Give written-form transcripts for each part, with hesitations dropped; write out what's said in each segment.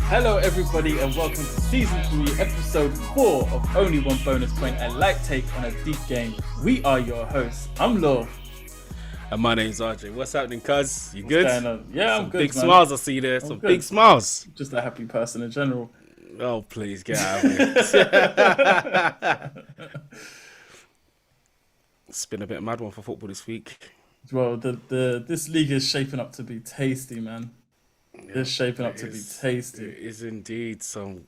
Hello everybody and welcome to Season 3, Episode 4 of Only One Bonus Point, a light take on a deep game. We are your hosts. I'm Law. And my name's RJ. What's happening, cuz? You good? What's going on? Yeah, I'm good, big man. Smiles I see there. Some good. big smiles. Just a happy person in general. Oh, please, get out of here. It's been a bit of a mad one for football this week. Well, this league is shaping up to be tasty, man. It's shaping up to be tasty. It is indeed. Some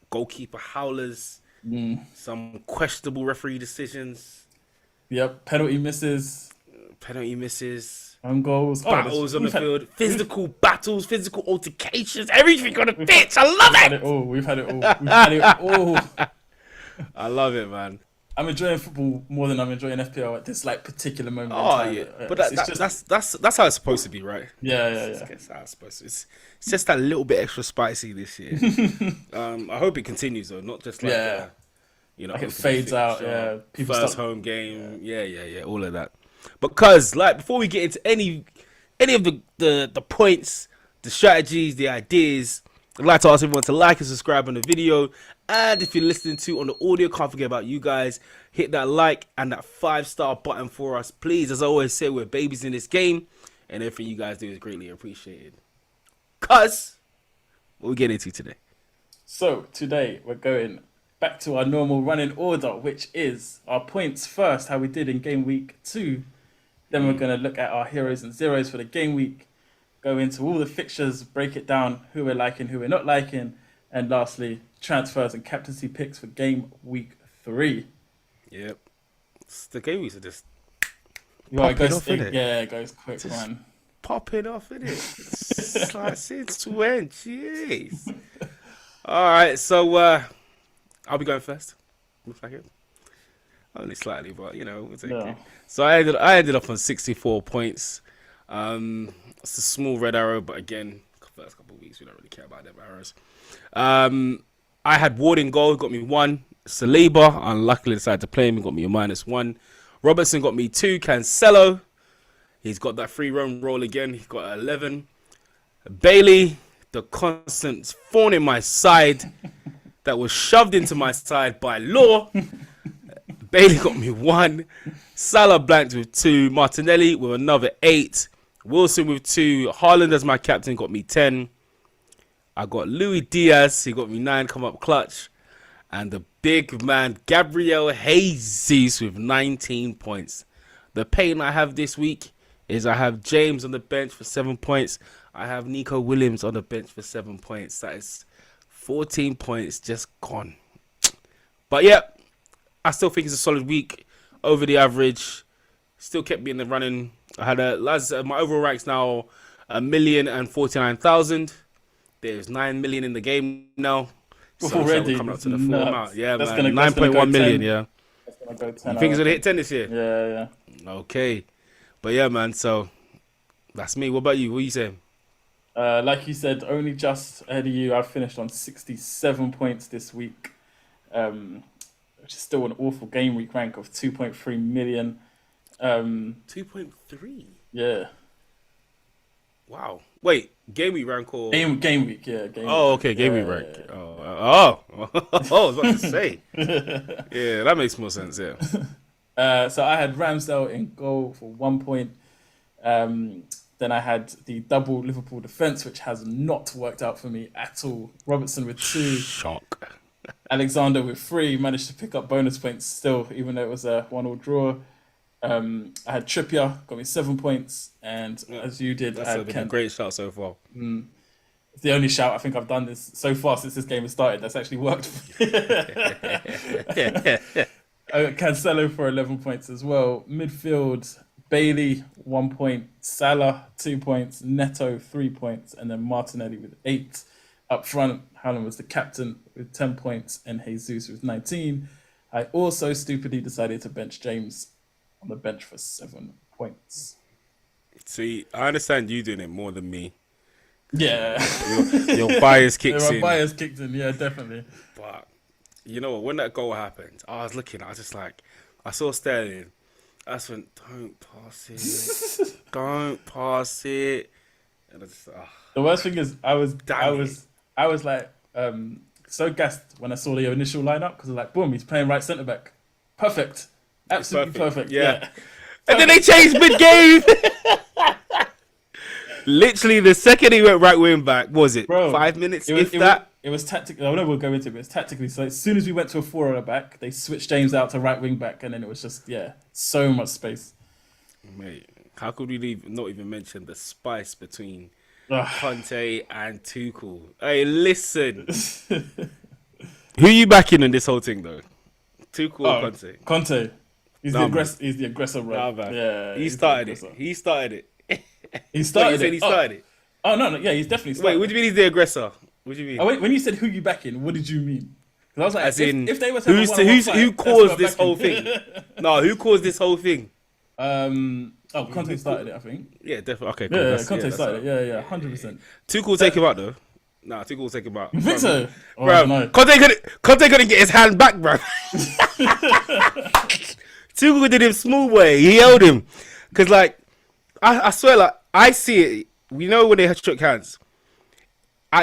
goalkeeper howlers, some questionable referee decisions. Yep, penalty misses. Own goals. Battles on the field. Physical battles, physical altercations, everything on the pitch. I love it! We've had it all. I love it, man. I'm enjoying football more than I'm enjoying FPL at this particular moment. Oh yeah, but that's how it's supposed to be, right? Yeah. That's how it's supposed to. It's just that little bit extra spicy this year. I hope it continues though, not just like like it fades out. Yeah, first home game. Yeah, all of that. Because before we get into any of the points, the strategies, the ideas, I'd like to ask everyone to like and subscribe on the video. And if you're listening to on the audio, can't forget about you guys. Hit that like and that 5-star button for us, please. As I always say, we're babies in this game. And everything you guys do is greatly appreciated. Cuz, what we get into today? So, today we're going back to our normal running order, which is our points first, how we did in game week 2. Then we're going to look at our heroes and zeros for the game week. Go into all the fixtures, break it down, who we're liking, who we're not liking. And lastly, transfers and captaincy picks for game week 3. Yep. The game weeks are just it goes quick, just man. Popping off, innit? It's like since 20. Jeez. Alright, so I'll be going first. Looks like it. Only slightly, but we'll take it. So I ended up on 64 points. It's a small red arrow, but again, first couple of weeks we don't really care about them arrows. I had Ward in goal, got me 1. Saliba, unluckily decided to play him, got me a -1. Robertson got me 2. Cancelo, he's got that free run roll again, he got 11. Bailey, the constant thorn in my side that was shoved into my side by Law. Bailey got me 1. Salah blanked with 2. Martinelli with another 8. Wilson with 2. Haaland as my captain got me 10. I got Luis Diaz. He got me 9. Come up clutch. And the big man, Gabriel Jesus with 19 points. The pain I have this week is I have James on the bench for 7 points. I have Nico Williams on the bench for 7 points. That is 14 points just gone. But yeah, I still think it's a solid week. Over the average. Still kept me in the running. I had my overall ranks now 1,049,000. There's 9 million in the game now. So already coming up to the full amount. Yeah, that's man. 9.1 million, yeah. That's gonna go 10. You think it's gonna hit 10 this year? Yeah. Okay. But yeah, man, so that's me. What about you? What are you saying? Like you said, only just ahead of you. I finished on 67 points this week. Which is still an awful game week rank of 2.3 million. 2.3? Yeah. Wow. Wait, game week rank or game week? Yeah. Game week rank. Yeah. Oh, I was about to say. Yeah, that makes more sense. Yeah. So I had Ramsdale in goal for 1 point. Then I had the double Liverpool defense, which has not worked out for me at all. Robertson with 2. Shock. Alexander with 3. Managed to pick up bonus points still, even though it was a 1-1 draw. I had Trippier, got me 7 points, and as you did, that's been a great shout so far. It's the only shout I think I've done this so far since this game has started. That's actually worked. I got Cancelo for 11 points as well. Midfield, Bailey 1 point, Salah 2 points, Neto 3 points, and then Martinelli with 8. Up front, Haaland was the captain with 10 points, and Jesus with 19. I also stupidly decided to bench James on the bench for 7 points. See, I understand you doing it more than me. Yeah. Your bias kicks in. My bias kicked in, yeah, definitely. But You know what? When that goal happened, I was looking. I was just like, I saw Sterling. I just went, don't pass it, don't pass it. And I just, The worst thing is, I Damn was like, so gassed when I saw the initial lineup because like, boom, he's playing right centre back, perfect, absolutely perfect. Yeah. And then they changed mid game. Literally, the second he went right wing back, was it Bro, 5 minutes? It was tactical. I know we'll go into it, but it's tactically. So as soon as we went to a 4 on the back, they switched James out to right wing back, and then it was just so much space. Mate, how could we not even mention the spice between Ugh. Conte and Tuchel? Hey, listen. Who you backing in this whole thing, though? Tuchel or Conte? Conte. He's Nah, the aggressor, bro. Nah, man. Yeah, He started it. He started it. He started Wait, it. he started it. Oh no, yeah, he's definitely Wait, started. what do you mean he's the aggressor? What do you mean? Oh, wait, when you said who you backing, what did you mean? Because I was like, As in, if they were to have a one-on-one who fight, that's caused who this I'm whole backing. thing? No, who caused this whole thing? Conte started it, I think. Yeah, definitely. Okay, cool. Yeah, Conte started it. Yeah, 100%. Tuchel will take him out though. Nah, Tuchel will take him out. You think so? Oh, Bro, no. Conte couldn't get his hand back, bro. Tuchel did him small way. He held him. Because, like, I swear, like, I see it. We know when they had shook hands.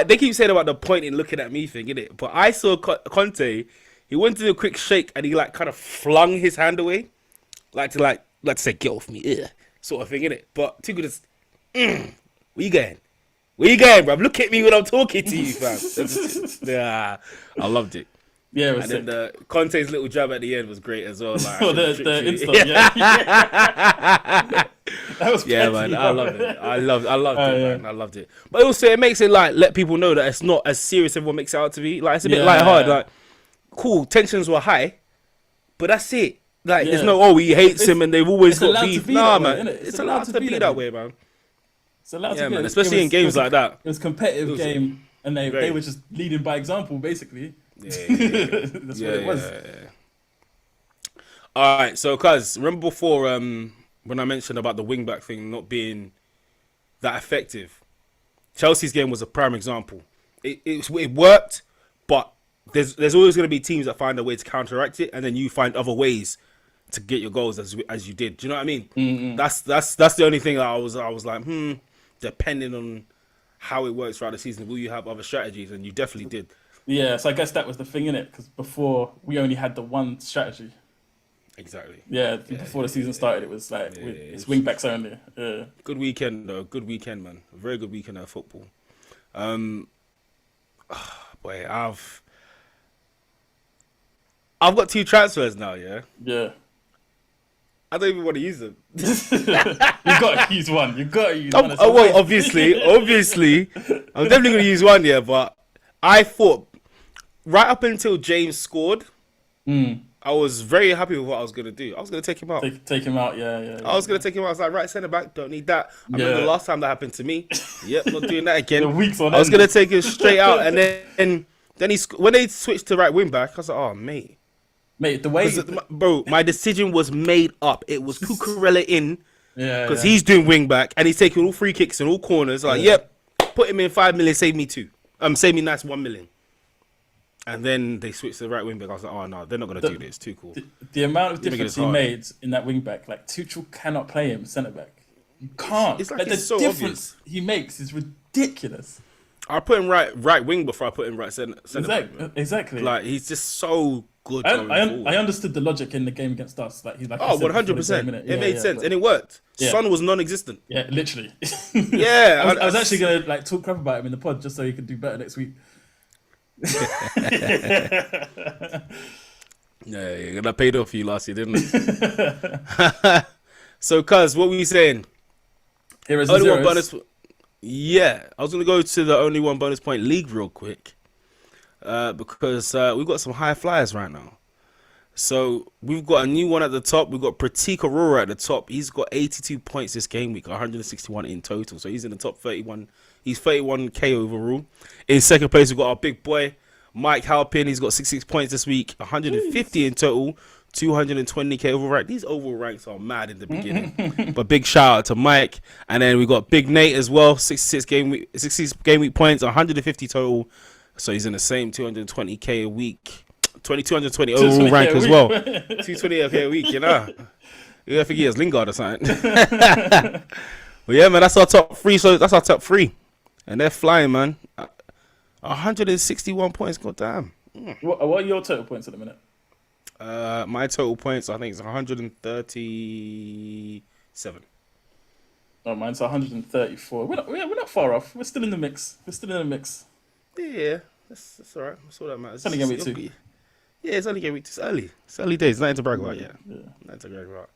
They keep saying about the pointing looking at me thing, innit? But I saw Conte, he went to do a quick shake and he, like, kind of flung his hand away. Like to say, get off me, sort of thing, innit? But Tuchel just, where you going? Where you going, bro? Look at me when I'm talking to you, fam. Yeah, I loved it. Yeah, it was And sick. then Conte's little jab at the end was great as well. Like, Oh, the instant, yeah. That was yeah, petty, man, I bro. loved it. I loved it, yeah. man. I loved it. But also, it makes it like let people know that it's not as serious as everyone makes it out to be. Like it's a bit Yeah. lighthearted. Like, cool, tensions were high, but that's it. Like, there's Yeah. no he hates him and they've always it's got allowed to beef. be Nah, that way, man, innit? it's allowed to be that way, man. It's allowed Yeah, to be. man, especially in games like that. It was a competitive It was game, and they very- were just leading by example, basically. Yeah. That's what it was. Yeah. All right, so cuz remember before when I mentioned about the wing back thing not being that effective, Chelsea's game was a prime example. It worked, but there's always going to be teams that find a way to counteract it, and then you find other ways to get your goals as you did. Do you know what I mean? Mm-hmm. That's the only thing that I was like, depending on how it works throughout the season, will you have other strategies? And you definitely did. Yeah, so I guess that was the thing, innit? Because before we only had the one strategy. Exactly. Yeah, before the season started, it was like it's wing backs only. Yeah. Good weekend though. Good weekend, man. A very good weekend of football. Boy, I've got 2 transfers now. Yeah. Yeah. I don't even want to use them. You got to use one. You got to use one. Well, obviously, I'm definitely going to use one. Yeah, but I thought right up until James scored, I was very happy with what I was going to do. I was going to take him out. Take him out. Yeah. I was going to take him out. I was like, right, centre back, don't need that. I remember the last time that happened to me. Yep, not doing that again. The weeks on I was end. going to take him straight out, and then when they switched to right wing back, I was like, oh mate, Mate, the way bro, my decision was made up. It was Cucurella in because he's doing wing back and he's taking all free kicks and all corners. Like, yep, put him in 5 million, save me 2. Save me nice 1 million. And then they switched to the right wing back. I was like, oh no, they're not gonna do this. Too cool. the amount of difference he hard. made in that wing back, like Tuchel cannot play him centre back. You can't. It's like the it's so difference he makes is ridiculous. I put him right wing before I put him right centre back. Man. Exactly. Like he's just so good. Going forward. I understood the logic in the game against us. Like he's like, Oh, 100%. It made sense and it worked. Yeah. Son was non-existent. Yeah, literally. Yeah, I was actually gonna like talk crap about him in the pod just so he could do better next week. Yeah, that paid off for you last year, didn't it? So, cuz, what were you saying? Here is Only the one zeros. bonus. Yeah, I was gonna go to the only one bonus point league real quick, because we've got some high flyers right now. So we've got a new one at the top. We've got Pratik Aurora at the top. He's got 82 points this game week, 161 in total. So he's in the top 31. He's 31k overall. In second place, we've got our big boy Mike Halpin. He's got 66 points this week, 150 in total, 220k overall. These overall ranks are mad in the beginning. But big shout out to Mike. And then we got Big Nate as well, 66 game week points, 150 total. So he's in the same 220k a week. 220 overall rank as well. 220k a week, you know. I think he has Lingard or something. But yeah, man, that's our top three. So that's our top three, and they're flying, man. 161 points. God damn. What are your total points at the minute? My total points, I think, is 137. Oh, mine's 134. We're not far off. We're still in the mix. Yeah, that's all right. That's all that matters. It's only Gameweek 2. Yeah, it's only Gameweek 2. It's early. It's early days. Nothing to brag about yet. Nothing to brag about.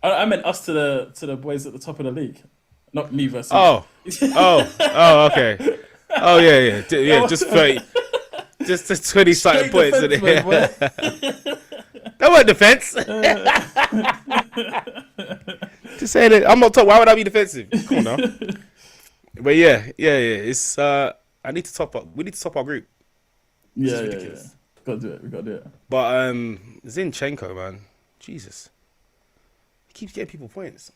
I meant us to the boys at the top of the league, not me versus. Oh, okay. Oh yeah. Just 30, just 20 something points in it. That wasn't defense. Just saying it. I'm not top. Why would I be defensive? Come on now. But yeah. It's I need to top up. We need to top our group. Yeah. We gotta do it. But Zinchenko, man, Jesus. Keeps getting people points.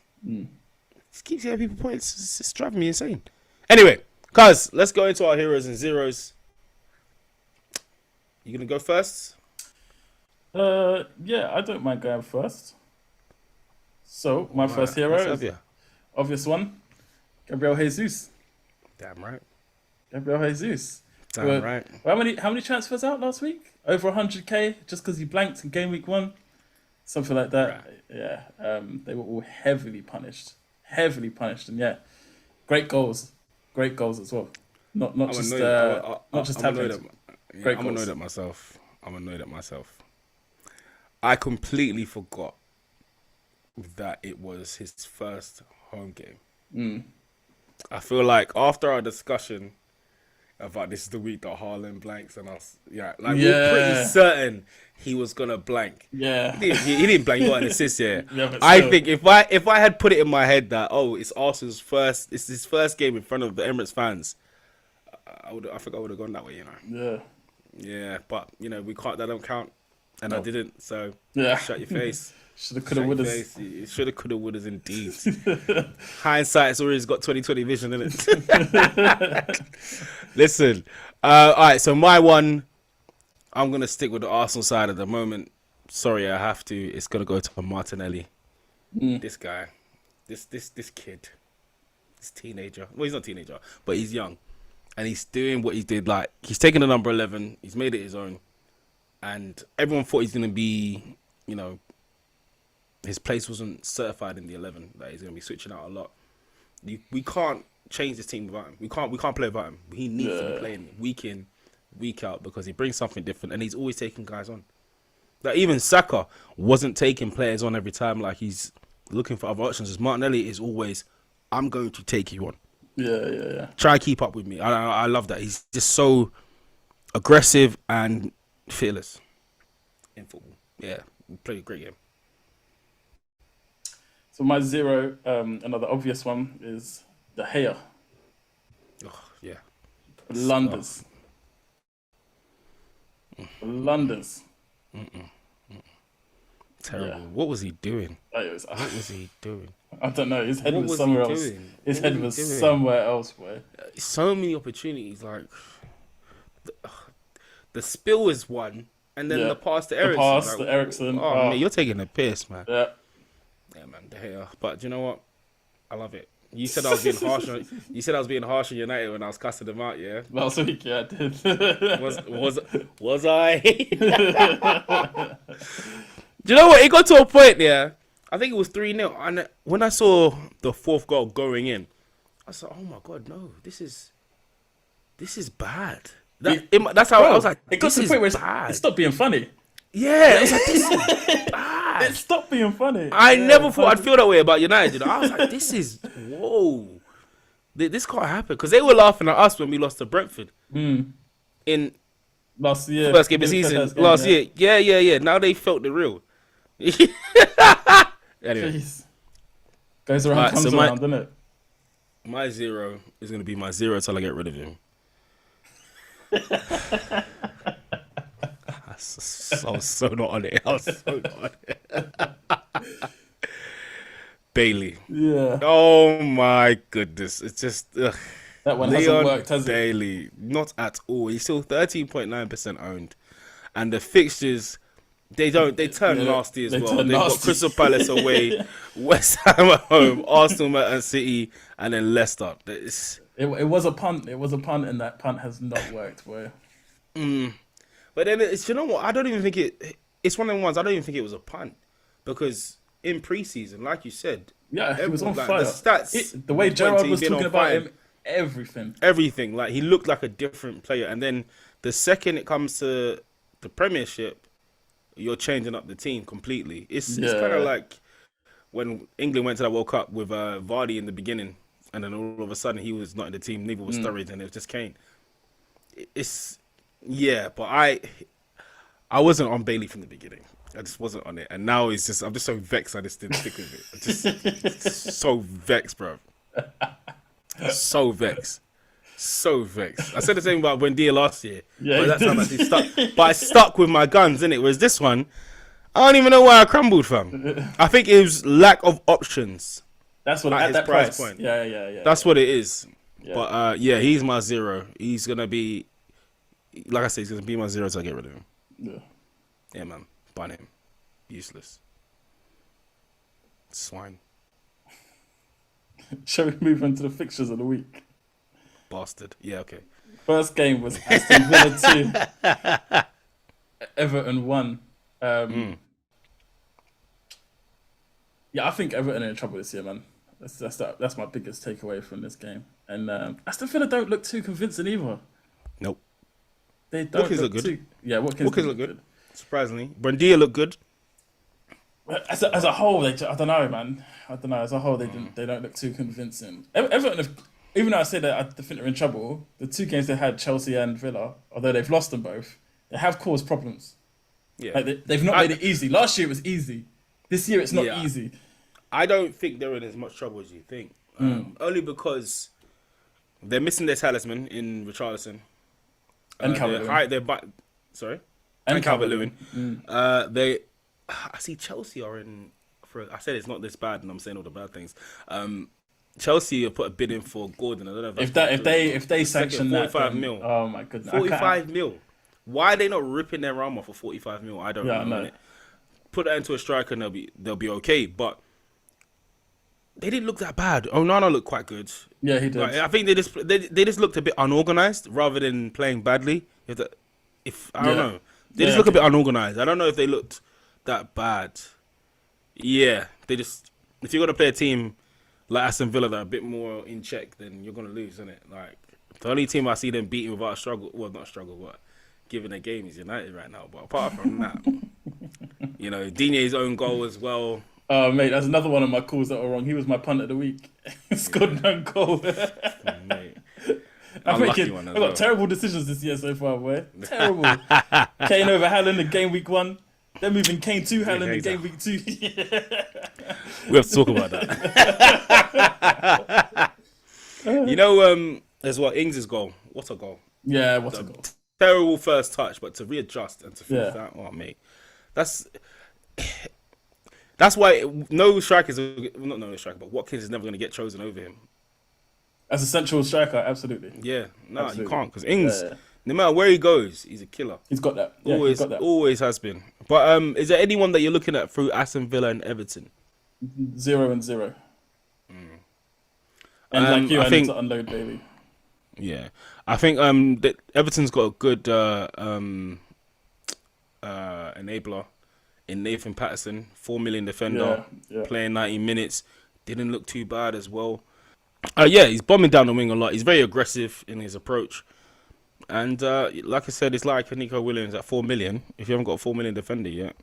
Keeps getting people points. It's just driving me insane. Anyway, cuz let's go into our heroes and zeros. You gonna go first? Yeah, I don't mind going first. So my first hero is obvious one, Gabriel Jesus. Damn right. Gabriel Jesus. Damn right. How many transfers out last week? Over 100k just because he blanked in game week 1. Something like that. Right. Yeah. They were all heavily punished, and yeah, great goals as well. Not just tablets. I'm annoyed at myself. I completely forgot that it was his first home game. I feel like after our discussion about this is the week that Haaland blanks and us, we're pretty certain he was gonna blank. Yeah, he didn't blank. He got an assist. I think if I had put it in my head that it's Arsenal's first, it's his first game in front of the Emirates fans, I think I would have gone that way. Yeah, but we can't. That don't count, and I didn't. So shut your face. Shoulda, coulda, woulda. Shoulda, coulda, woulda, indeed. Hindsight's always got 20/20 vision in it. Listen, all right. So my one, I'm gonna stick with the Arsenal side at the moment. Sorry, I have to. It's gonna go to Martinelli. This guy, this kid, this teenager. Well, he's not a teenager, but he's young, and he's doing what he did. Like he's taken the number 11. He's made it his own, and everyone thought he's gonna be, his place wasn't certified in the 11. That he's going to be switching out a lot. We can't change this team without him. We can't play without him. He needs to be playing week in, week out because he brings something different and he's always taking guys on. Like even Saka wasn't taking players on every time. Like he's looking for other options. As Martinelli is always, I'm going to take you on. Yeah. Try keep up with me. I love that. He's just so aggressive and fearless in football. Yeah, played a great game. So my zero, another obvious one, is De Gea. Oh, yeah. Blunders. Terrible. Yeah. What was he doing? What was he doing? I don't know. His head was somewhere else. His head was somewhere else, boy. So many opportunities. Like the spill is one, and then the pass to Eriksen. Eriksen. Oh, man, you're taking a piss, man. Yeah, man, De Gea. But do you know what? I love it. You said I was being harsh. You said I was being harsh on United when I was cussing them out. Yeah. Last week, yeah, I did. Was I? Do you know what? It got to a point. Yeah, I think it was 3-0, and when I saw the fourth goal going in, I said, "Oh my god, no! This is bad." That's how I was like. It got to the point where it stopped being funny. Yeah, it was like, this is bad. It stopped being funny. I never thought I'd feel that way about United. I was like, this is, whoa. This can't happen. Because they were laughing at us when we lost to Brentford. In last year. First game of season. Last year. Yeah. Now they felt the real. Anyway. Jeez. Goes around, comes around, doesn't it? My zero is going to be my zero until I get rid of him. I was so not on it. Bailey. Yeah. Oh my goodness. It's just that one hasn't worked, has it? Bailey. Not at all. He's still 13.9% owned. and the fixtures. They turn nasty as they well. turn They've got nasty. Crystal Palace away, West Ham at home, Arsenal at City, and then Leicester. It was a punt. It was a punt, and that punt has not worked, boy. But then you know what? I don't even think it's one of the ones. I don't even think it was a punt because in preseason, like you said, Yeah, he was on like, fire. the stats, The way Gerrard was been talking on about fire. him, everything. Everything. Like he looked like a different player. And then the second it comes to the Premiership, you're changing up the team completely. It's kind of like when England went to that World Cup with Vardy in the beginning, and then all of a sudden he was not in the team. Neither was Sturridge, and it was just Kane. But I wasn't on Bailey from the beginning. I just wasn't on it, and now I'm just so vexed. I just didn't stick with it. I just so vexed, bro. So vexed. I said the same about Buendia last year. Yeah, but that time I stuck. But I stuck with my guns, innit? Whereas this one, I don't even know why I crumbled from. I think it was lack of options. That's what at at his that price price. point. Yeah. That's what it is. Yeah. But he's my 0. He's gonna be, like I said, he's gonna be my 0 till I get rid of him. Yeah, man. Ban him. Useless. Swine. Shall we move on to the fixtures of the week? Bastard. Yeah, okay. First game was Aston Villa 2, Everton 1. Yeah, I think Everton are in trouble this year, man. That's my biggest takeaway from this game. And Aston Villa don't look too convincing either. Nope. They don't Watkins look good. Watkins look good. Surprisingly. Buendia looked good. As a whole, I don't know, man. I don't know. As a whole, they don't look too convincing. Everton, even though I say that I think they're in trouble, the 2 games they had, Chelsea and Villa, although they've lost them both, they have caused problems. Yeah. Like they've not made it easy. Last year it was easy. This year it's not easy. I don't think they're in as much trouble as you think. Only because they're missing their talisman in Richarlison. And Calvert-Lewin. Sorry? And Calvert-Lewin. I see Chelsea are in. I said it's not this bad, and I'm saying all the bad things. Chelsea have put a bid in for Gordon. I don't know if they sanction that, 45 mil. Oh my goodness, 45 mil. Why are they not ripping their arm off for 45 mil? I don't know. Put that into a striker, and they'll be okay. But they didn't look that bad. Onana looked quite good. Yeah, he did. Like, I think they just looked a bit unorganized rather than playing badly. I don't know, they just look a bit unorganized. I don't know if they looked that bad. Yeah, if you're gonna play a team like Aston Villa that are a bit more in check, then you're gonna lose, isn't it? Like the only team I see them beating without a struggle, well, not a struggle, but giving a game is United right now. But apart from that, Digne's own goal as well. Oh, mate, that's another one of my calls that were wrong. He was my punt of the week. Scored an own goal. Mate. I've got terrible decisions this year so far, boy. Terrible. Kane over Haaland in game week 1. They're moving Kane to Haaland in game week 2. We have to talk about that. As well, Ings' goal. What a goal. Yeah, what a goal. Terrible first touch, but to readjust and to finish that, oh, mate. That's why but Watkins is never going to get chosen over him. As a central striker, absolutely. Yeah, you can't, because Ings, no matter where he goes, he's a killer. He's got that. Yeah, always has been. But is there anyone that you're looking at through Aston Villa and Everton? 0 and 0. And I need to unload Bailey. Yeah, I think that Everton's got a good enabler in Nathan Patterson, 4 million defender, playing 90 minutes. Didn't look too bad as well. He's bombing down the wing a lot. He's very aggressive in his approach. And like I said, it's like Nico Williams at 4 million. If you haven't got a 4 million defender yet,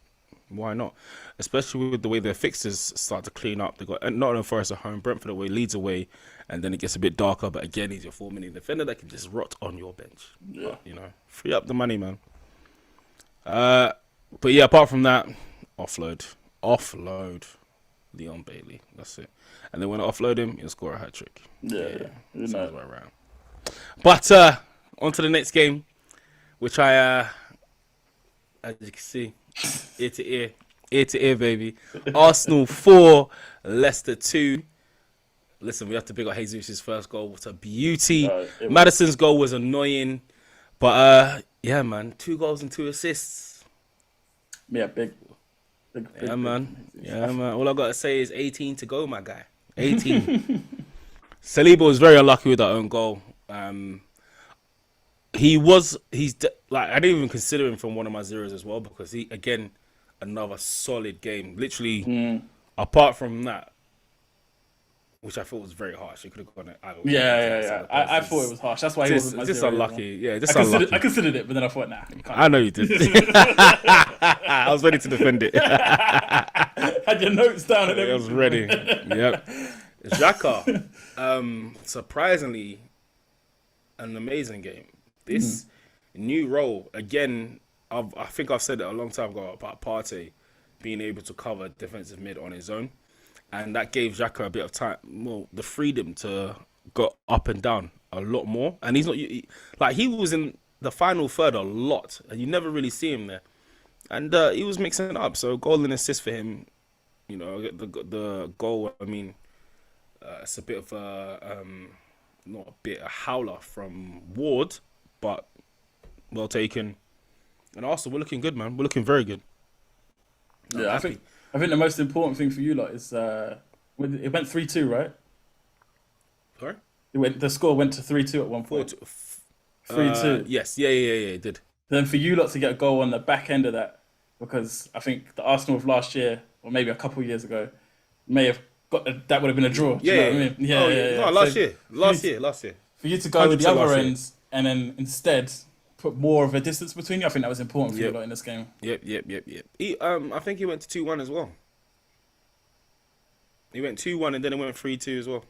why not? Especially with the way their fixtures start to clean up. They've got Nottingham Forest at home, Brentford away, Leeds away, and then it gets a bit darker. But again, he's your 4 million defender that can just rot on your bench. Yeah. But, free up the money, man. But yeah, apart from that, offload Leon Bailey. That's it. And then when I offload him, he'll score a hat trick. Yeah. Sounds right around. But on to the next game, which I, as you can see, ear to ear, baby. Arsenal 4, Leicester 2. Listen, we have to pick up Jesus' first goal. What a beauty. Madison's goal was annoying. But Yeah, man. 2 goals and 2 assists. Yeah, big, Yeah, big man. from Jesus. Yeah, man. All I gotta say is 18 to go, my guy. 18. Saliba was very unlucky with that own goal. Like, I didn't even consider him from one of my zeros as well because he, again, another solid game. Literally, apart from that, which I thought was very harsh. It could have gone either way. Yeah. I thought it was harsh. That's why he wasn't my Just zero. unlucky. Yeah, just I unlucky. considered it, but then I thought, nah, you can't. I know you did. I was ready to defend it. Had your notes down and I everything. was ready. Yep. Xhaka, surprisingly, an amazing game. This new role, again, I think I've said it a long time ago about Partey being able to cover defensive mid on his own. And that gave Xhaka a bit of time, well, the freedom to go up and down a lot more. And he's not, like, he was in the final third a lot, and you never really see him there. And he was mixing it up. So goal and assist for him, you know, the goal, I mean, it's a bit of a, not a bit, a howler from Ward, but well taken. And Arsenal, we're looking good, man. We're looking very good. Yeah, I think the most important thing for you lot is it went 3-2, right? Sorry? The score went to 3-2 at one point. 3-2. Yes, yeah, it did. Then for you lot to get a goal on the back end of that, because I think the Arsenal of last year, or maybe a couple of years ago, may have that would have been a draw. Do you know what I mean? Yeah. No, last year. For you to go with the 100% other last year. ends and then instead put more of a distance between you, I think that was important for you lot in this game. Yep. I think he went to 2-1 as well. He went 2-1 and then it went 3-2 as well.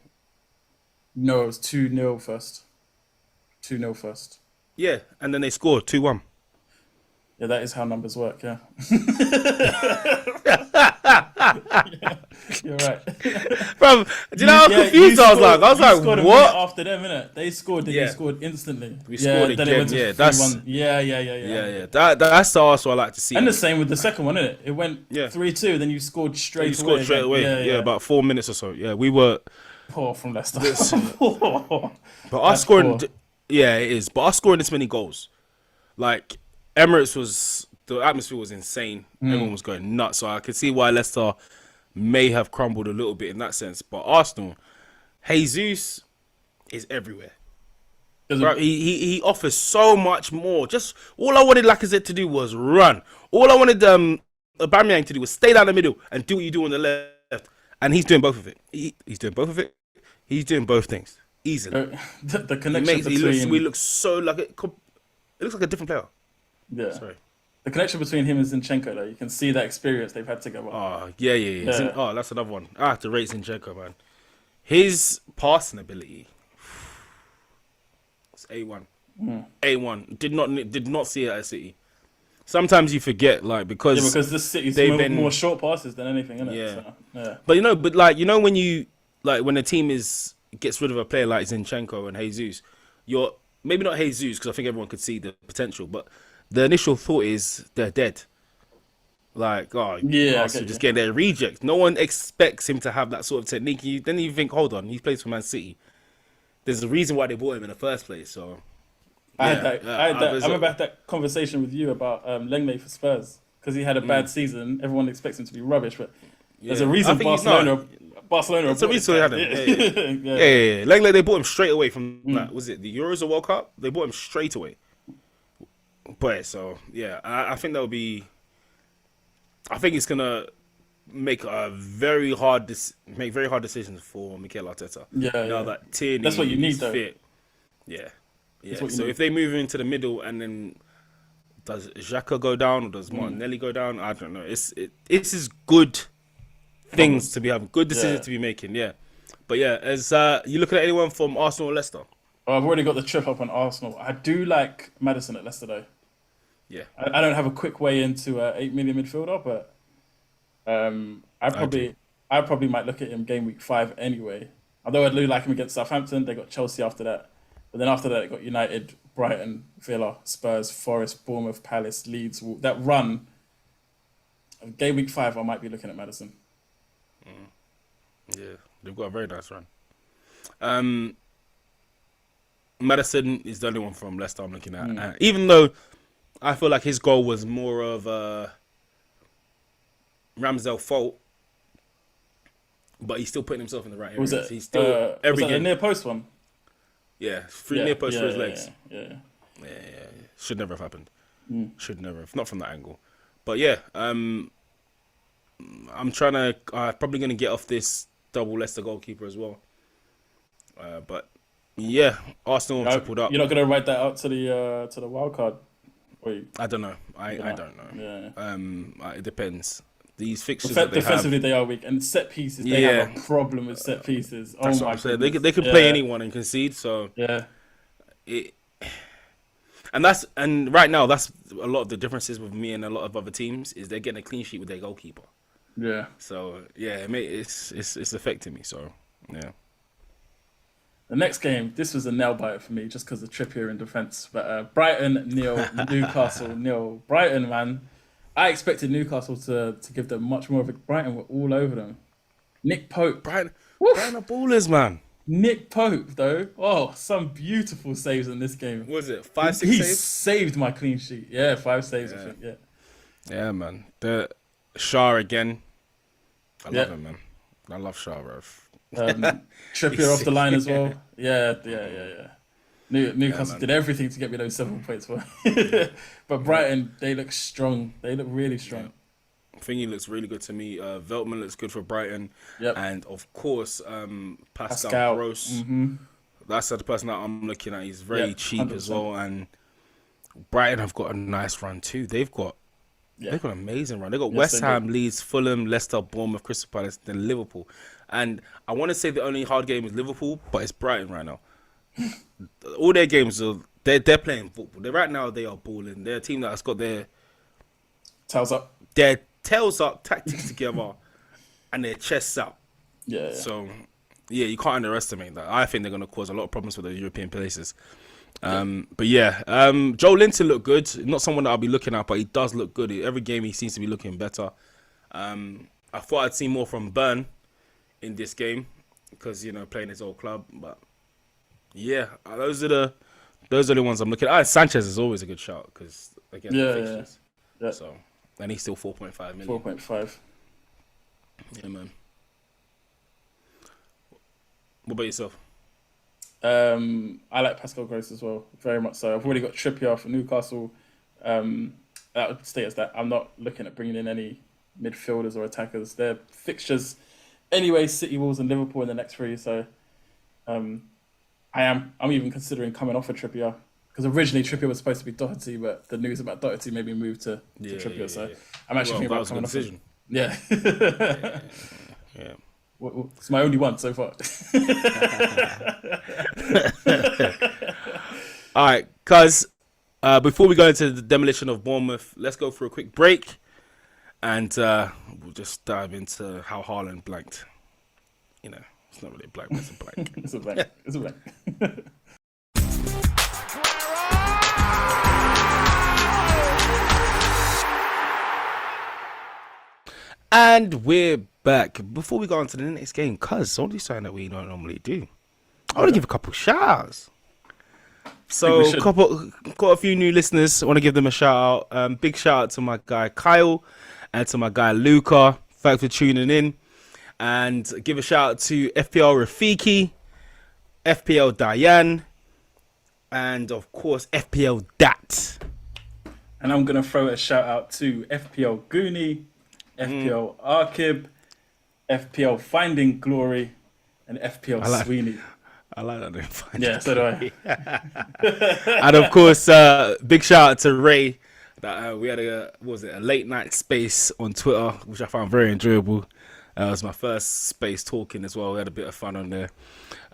No, it was 2-0 first. 2-0 first. Yeah, and then they scored 2-1. Yeah, that is how numbers work, yeah. You're right. Bro, do you know how confused I was like? I was you like, scored a what? minute after them, innit? They scored, then you scored instantly. We scored then again, it went to yeah. That's 3-1. Yeah. Yeah. That's the Arsenal I like to see. And the same with the second one, innit? It went 3-2, then you scored straight away. You scored straight away. Yeah, about 4 minutes or so. Yeah, we were poor from Leicester. But us scoring, yeah, it is. But us scoring this many goals, like Emirates was, the atmosphere was insane. Everyone was going nuts. So I could see why Leicester may have crumbled a little bit in that sense. But Arsenal, Jesus is everywhere. Bro, he offers so much more. Just all I wanted Lacazette to do was run. All I wanted Aubameyang to do was stay down the middle and do what you do on the left. And he's doing both of it. He's doing both of it. He's doing both things easily. The connection between... We look so like it looks like a different player. Yeah. Sorry. The connection between him and Zinchenko, though, you can see that experience they've had together. Oh, yeah. That's another one. I have to rate Zinchenko, man. His passing ability, it's A1. A1. Did not see it at City. Sometimes you forget, like, because this City's more short passes than anything, isn't it? Yeah. So, yeah. But when you when a team gets rid of a player like Zinchenko and Jesus, you're maybe not Jesus because I think everyone could see the potential, but the initial thought is they're dead. Like, just getting their reject. No one expects him to have that sort of technique. Then you think, hold on, he plays for Man City. There's a reason why they bought him in the first place. So I remember I had that conversation with you about Lenglet for Spurs because he had a bad season. Everyone expects him to be rubbish, but there's a reason Barcelona. That's the reason they had him. Yeah. Lenglet, they bought him straight away from that. Was it the Euros or World Cup? They bought him straight away. But so yeah, I think that would be. I think it's gonna make very hard decisions for Mikel Arteta. Now that Tierney, that's what you need, though. Fit. Yeah. So if they move into the middle and then does Xhaka go down or does Martinelli go down? I don't know. This is good things to be having, good decisions to be making. Yeah. But yeah, as you looking at anyone from Arsenal or Leicester? Oh, I've already got the trip up on Arsenal. I do like Maddison at Leicester, though. Yeah. I don't have a quick way into 8 million midfielder, but I probably might look at him game week 5 anyway. Although I do like him against Southampton, they got Chelsea after that. But then after that, they got United, Brighton, Villa, Spurs, Forest, Bournemouth, Palace, Leeds. That run, game week 5, I might be looking at Maddison. Yeah, they've got a very nice run. Maddison is the only one from Leicester I'm looking at. Even though I feel like his goal was more of Ramsdale fault, but he's still putting himself in the right Was areas. it? He's still Was every that the game. near post one? Yeah, through near post for his legs. Yeah. Yeah. Should never have happened. Mm. Should never have. Not from that angle. But yeah, I'm trying to. Probably going to get off this double Leicester goalkeeper as well. But yeah, Arsenal have tripled up. You're not going to write that out to the wild card. I don't know. I don't know. Yeah. It depends. These fixtures that defensively they are weak, and set pieces they have a problem with set pieces. That's what I'm saying. They could play anyone and concede. So yeah, and right now that's a lot of the differences with me and a lot of other teams is they're getting a clean sheet with their goalkeeper. Yeah. So yeah, it's affecting me. So yeah. The next game, this was a nail biter for me just because of Trippier in defence. But Brighton 0, Newcastle 0. Brighton, man, I expected Newcastle to give them much more of it. Brighton were all over them. Nick Pope. Brighton are ballers, man. Nick Pope, though. Oh, some beautiful saves in this game. What was it 5, 6 he saves? saved my clean sheet. Yeah, 5 saves, I think. Yeah. Yeah, man. The Shah again. I love him, man. I love Shah, bro. Trippier off the line as well. Yeah. Newcastle did everything to get me those 7 points for. But Brighton, they look strong. They look really strong. Thingy looks really good to me. Veltman looks good for Brighton. Yep. And of course, Pascal Gross. Mm-hmm. That's the person that I'm looking at. He's very cheap 100%. as well. And Brighton have got a nice run too. They've got an amazing run. They've got West Ham, Leeds, Fulham, Leicester, Bournemouth, Crystal Palace, then Liverpool. And I want to say the only hard game is Liverpool, but it's Brighton right now. All their games are they're playing football. Right now they are balling. They're a team that's got their tails up, tactics together, and their chests out. Yeah. So yeah, you can't underestimate that. I think they're going to cause a lot of problems for the European places. But yeah, Joe Linton looked good. Not someone that I'll be looking at, but he does look good. Every game he seems to be looking better. I thought I'd see more from Byrne in this game because playing his old club. But yeah, those are the ones I'm looking at. Sanchez is always a good shout because again, fixtures. Yeah. So and he's still 4.5 million. 4.5. Yeah, man. What about yourself? I like Pascal Gross as well, very much so. I've already got Trippier for Newcastle. That would state as that I'm not looking at bringing in any midfielders or attackers. They're fixtures anyway, City, Wolves and Liverpool in the next 3. So I'm even considering coming off a Trippier because originally Trippier was supposed to be Doherty, but the news about Doherty made me move to Trippier. So I'm actually thinking about coming off. Yeah. Yeah. Well, it's my only one so far. All right, cuz before we go into the demolition of Bournemouth, let's go for a quick break and we'll just dive into how Haaland blanked. It's not really a blank, but it's a blank. It's a blank. It's a blank. And we're back. Before we go on to the next game, cuz only something that we don't normally do. I want to give a couple shout-outs. So, got a few new listeners. I want to give them a shout-out. Big shout-out to my guy Kyle and to my guy Luca. Thanks for tuning in. And give a shout-out to FPL Rafiki, FPL Diane, and, of course, FPL Dat. And I'm going to throw a shout-out to FPL Goonie, FPL Arkib, FPL Finding Glory, and FPL Sweeney. I like that name. Yeah, so do I. And of course, big shout out to Ray. That we had a late night space on Twitter, which I found very enjoyable. It was my first space talking as well. We had a bit of fun on there.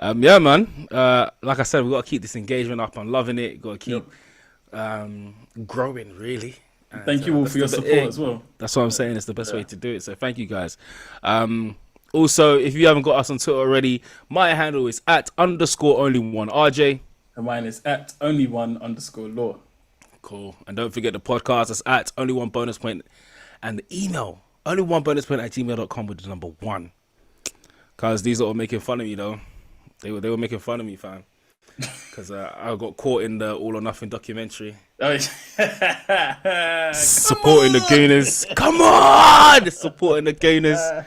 Yeah, man. Like I said, we got to keep this engagement up. I'm loving it. Got to keep growing, really. And thank you all for your support as well. That's what I'm saying. It's the best way to do it. So thank you guys. Also, if you haven't got us on Twitter already, my handle is @_only1RJ. And mine is @only1_law. Cool. And don't forget the podcast is @only1bonuspoint. And the email, only1bonuspoint@gmail.com with the number 1. Because these are all making fun of me, though. They were making fun of me, fam. because I got caught in the All or Nothing documentary. Oh, Supporting the Gooners. Come on! Supporting the Gooners.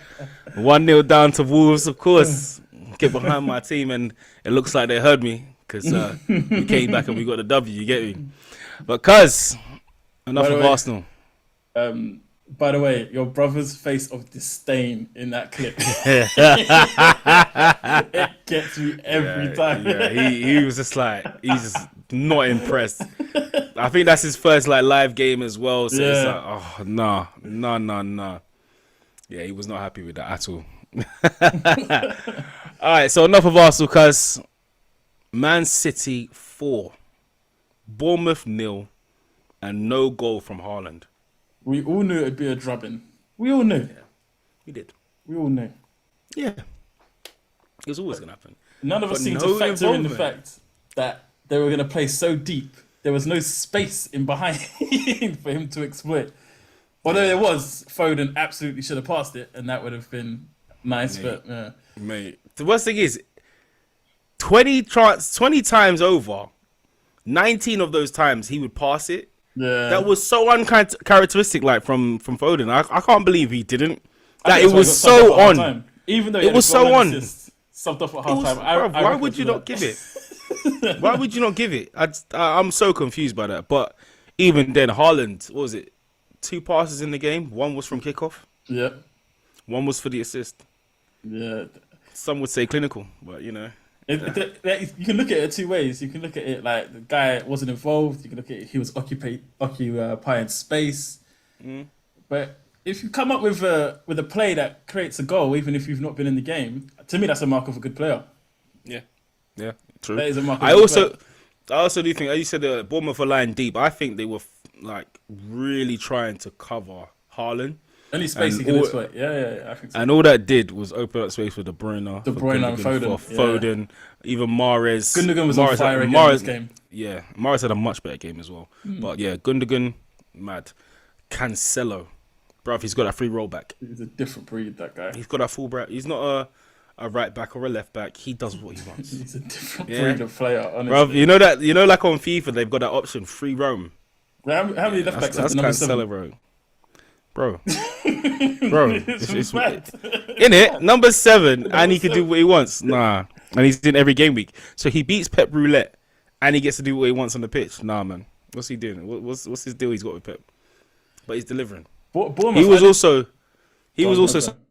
1-0 down to Wolves, of course. Get behind my team, and it looks like they heard me because we came back and we got the W, you get me? But, cuz, enough of Arsenal. By the way, your brother's face of disdain in that clip. It gets me every time. Yeah, he was just like, he's just not impressed. I think that's his first like live game as well. So it's like, oh, nah. Yeah, he was not happy with that at all. All right, so enough of Arsenal, cuz. Man City 4, Bournemouth 0, and no goal from Haaland. We all knew it'd be a drubbing. We all knew. Yeah, we did. We all knew. Yeah. It was always going to happen. None of us seemed to factor in the fact that they were going to play so deep. There was no space in behind for him to exploit. Although there was, Foden absolutely should have passed it, and that would have been nice. Mate, the worst thing is, 20 times over, 19 of those times he would pass it. Yeah, that was so uncharacteristic, like from Foden. I can't believe he didn't. That it was so on. Even though it was so on. Subbed off at half time. Why would you not give it? Why would you not give it? I'm so confused by that. But even then, Haaland, what was it? 2 passes in the game. 1 was from kickoff. Yeah. 1 was for the assist. Yeah. Some would say clinical, but you know. You can look at it 2 ways. You can look at it like the guy wasn't involved. You can look at it, he was occupying space. But if you come up with a play that creates a goal, even if you've not been in the game, to me that's a mark of a good player. Yeah, true. That is a mark of I also do think, as you said, the Bournemouth were lying deep. I think they were like really trying to cover Haaland. Any space he can exploit. Yeah, I think so. And all that did was open up space for De Bruyne and Foden. Foden, even Mahrez. Gundogan was on fire again in this game. Yeah, Mahrez had a much better game as well. But yeah, Gundogan, mad. Cancelo, bruv, he's got a free roll back. He's a different breed, that guy. He's got a full back. He's not a right back or a left back. He does what he wants. He's a different breed of player, honestly. Bruv, you know, like on FIFA, they've got that option, free roam. How many left backs have That's number 7? 7? Bro, it's mad. In it, number 7, and he can do what he wants. Nah, and he's in every game week. So he beats Pep Roulette, and he gets to do what he wants on the pitch. Nah, man, what's he doing? What's his deal he's got with Pep? But he's delivering. He was also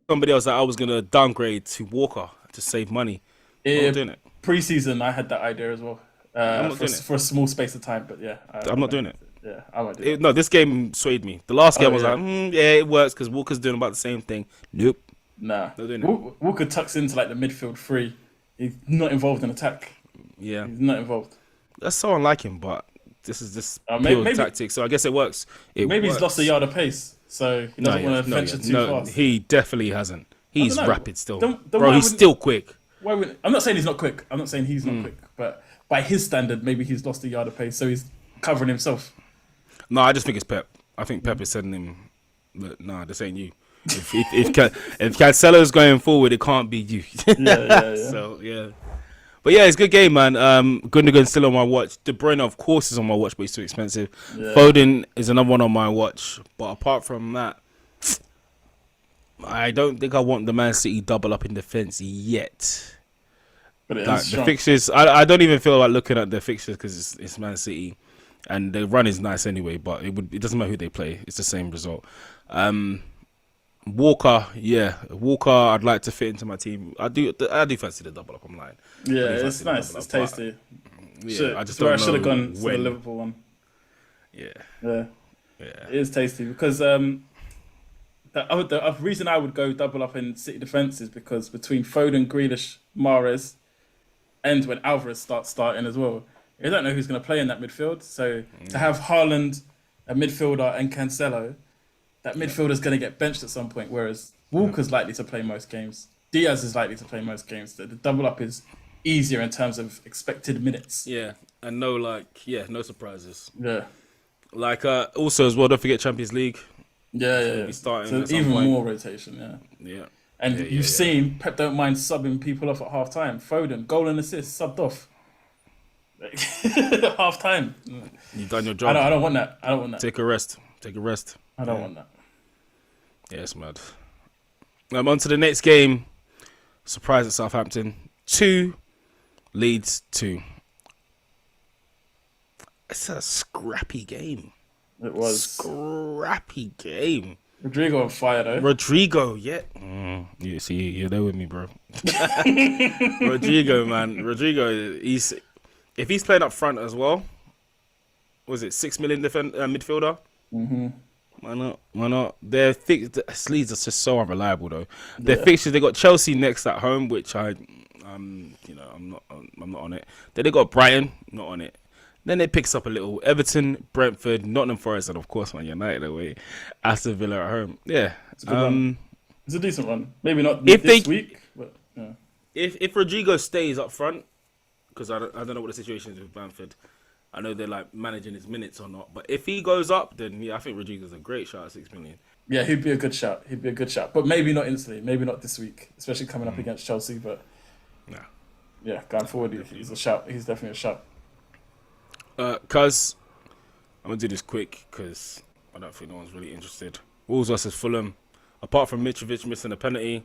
somebody else that I was gonna downgrade to Walker to save money. I'm not doing it. Pre-season, I had that idea as well. For a small space of time, but yeah, I'm not doing it. Yeah, I won't do it. No, this game swayed me. The last game was like, yeah, it works because Walker's doing about the same thing. Nope. Nah. Walker tucks into like the midfield 3. He's not involved in attack. Yeah. He's not involved. That's so unlike him, but this is just pure tactics. So I guess it works. He's lost a yard of pace, so he doesn't want to venture too fast. He definitely hasn't. He's rapid still. Bro, he's still quick. I'm not saying he's not quick. I'm not saying he's not quick, but by his standard, maybe he's lost a yard of pace, so he's covering himself. No, I just think it's Pep. I think Pep is sending him. Look, nah, this ain't you. If Cancelo's going forward, it can't be you. Yeah. So yeah, but yeah, it's a good game, man. Gundogan's still on my watch. De Bruyne, of course, is on my watch, but he's too expensive. Yeah. Foden is another one on my watch, but apart from that, I don't think I want the Man City double up in defence yet. But the fixtures, I don't even feel like looking at the fixtures because it's Man City. And the run is nice anyway, but it doesn't matter who they play. It's the same result. Walker, I'd like to fit into my team. I do fancy the double up. I'm lying. Yeah, it's nice. It's tasty. Yeah, I just don't know. I should have gone for the Liverpool one. Yeah. It is tasty because the reason I would go double up in City defence is because between Foden, Grealish, Mahrez, and when Alvarez starting as well. You don't know who's going to play in that midfield. So to have Haaland, a midfielder, and Cancelo, that midfielder's going to get benched at some point, whereas Walker's likely to play most games. Diaz is likely to play most games. The double up is easier in terms of expected minutes. Yeah, and no surprises. Yeah. Like, also as well, don't forget Champions League. Yeah. Starting so even more rotation, Yeah. And you've seen Pep don't mind subbing people off at half time. Foden, goal and assist, subbed off. Half time. You've done your job. I don't want that. I don't want that. Take a rest. I don't want that. Yeah, it's mad. On to the next game. Surprise at Southampton. 2, Leeds 2. It's a scrappy game. It was. Scrappy game. Rodrigo on fire, though. Rodrigo, yeah. You see, you're there with me, bro. Rodrigo, man. Rodrigo, if he's playing up front as well, was it 6 million midfielder? Mm-hmm. Why not? Their Leeds are just so unreliable, though. Their fixtures, they got Chelsea next at home, which I'm not on it. Then they got Brighton, not on it. Then it picks up a little Everton, Brentford, Nottingham Forest, and of course, Man United away. Aston Villa at home. Yeah, it's a decent run. Maybe not this week, but yeah. If Rodrigo stays up front, because I don't know what the situation is with Bamford. I know they're like managing his minutes or not, but if he goes up, then yeah, I think Rodrigo's a great shot at 6 million. Yeah, he'd be a good shout. But maybe not instantly. Maybe not this week, especially coming up against Chelsea. But yeah, going forward, he's a shout. He's definitely a shout. Cuz I'm gonna do this quick because I don't think no one's really interested. Wolves versus Fulham. Apart from Mitrovic missing a penalty,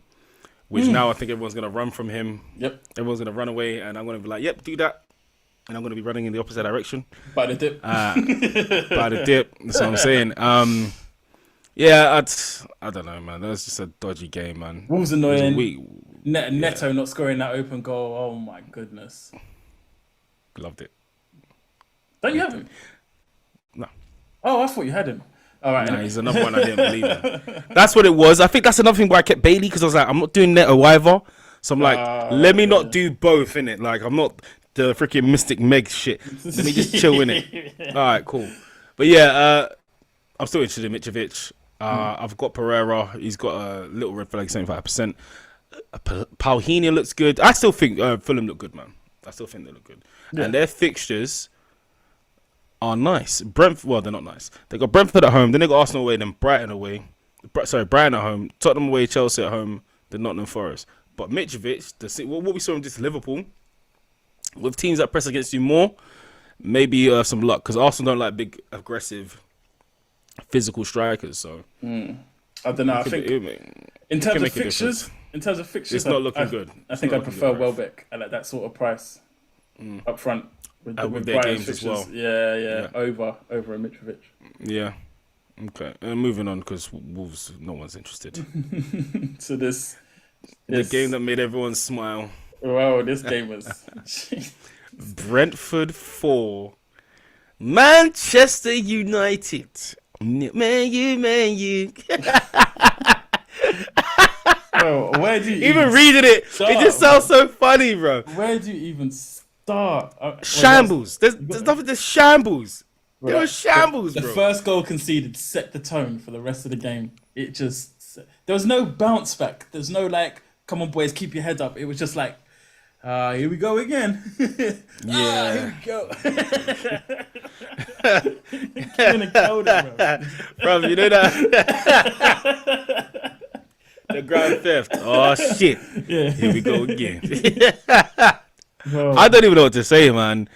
which now I think everyone's gonna run from him. Yep. Everyone's gonna run away, and I'm gonna be like, "Yep, do that," and I'm gonna be running in the opposite direction. By the dip. By the dip. That's what I'm saying. Yeah, I don't know, man. That was just a dodgy game, man. Wolves annoying. Neto not scoring that open goal. Oh my goodness. Loved it. Don't you have him? No. Oh, I thought you had him. All right. Nah, he's another one I didn't believe in. That's what it was. I think that's another thing why I kept Bailey, because I was like, I'm not doing Neto either. So I'm like, let me not do both, innit? Like, I'm not the freaking Mystic Meg shit. Let me just chill in it. All right, cool. But yeah, I'm still interested in Mitrovic. I've got Pereira. He's got a little red flag, 75%. Paulinho looks good. I still think Fulham look good, man. I still think they look good. Yeah. And their fixtures are nice. Well, they're not nice. They got Brentford at home, then they got Arsenal away, then Brighton away. Brighton at home, Tottenham away, Chelsea at home, then Nottingham Forest. But Mitrovic, what we saw him just Liverpool, with teams that press against you more, maybe some luck, because Arsenal don't like big, aggressive, physical strikers. So I don't know. I think in terms of fixtures, it's not looking good. I think I prefer Welbeck at that sort of price up front. With their games fixtures. as well. Yeah. Over a Mitrovic. Yeah. Okay. And moving on, because Wolves, no one's interested. So this the game that made everyone smile. Wow, this game was Brentford 4, Manchester United. Man, you. Bro, where do you even reading it? It just sounds so funny, bro. Where do you even start? Shambles. There's nothing. There's shambles. Right. There was shambles, bro. The first goal conceded set the tone for the rest of the game. It just there was no bounce back. There's no like, come on boys, keep your head up. It was just like, here we go again. Yeah. Here we go. You're killed it, bro. You know that. The grand theft. Oh shit. Yeah. Here we go again. I don't even know what to say, man.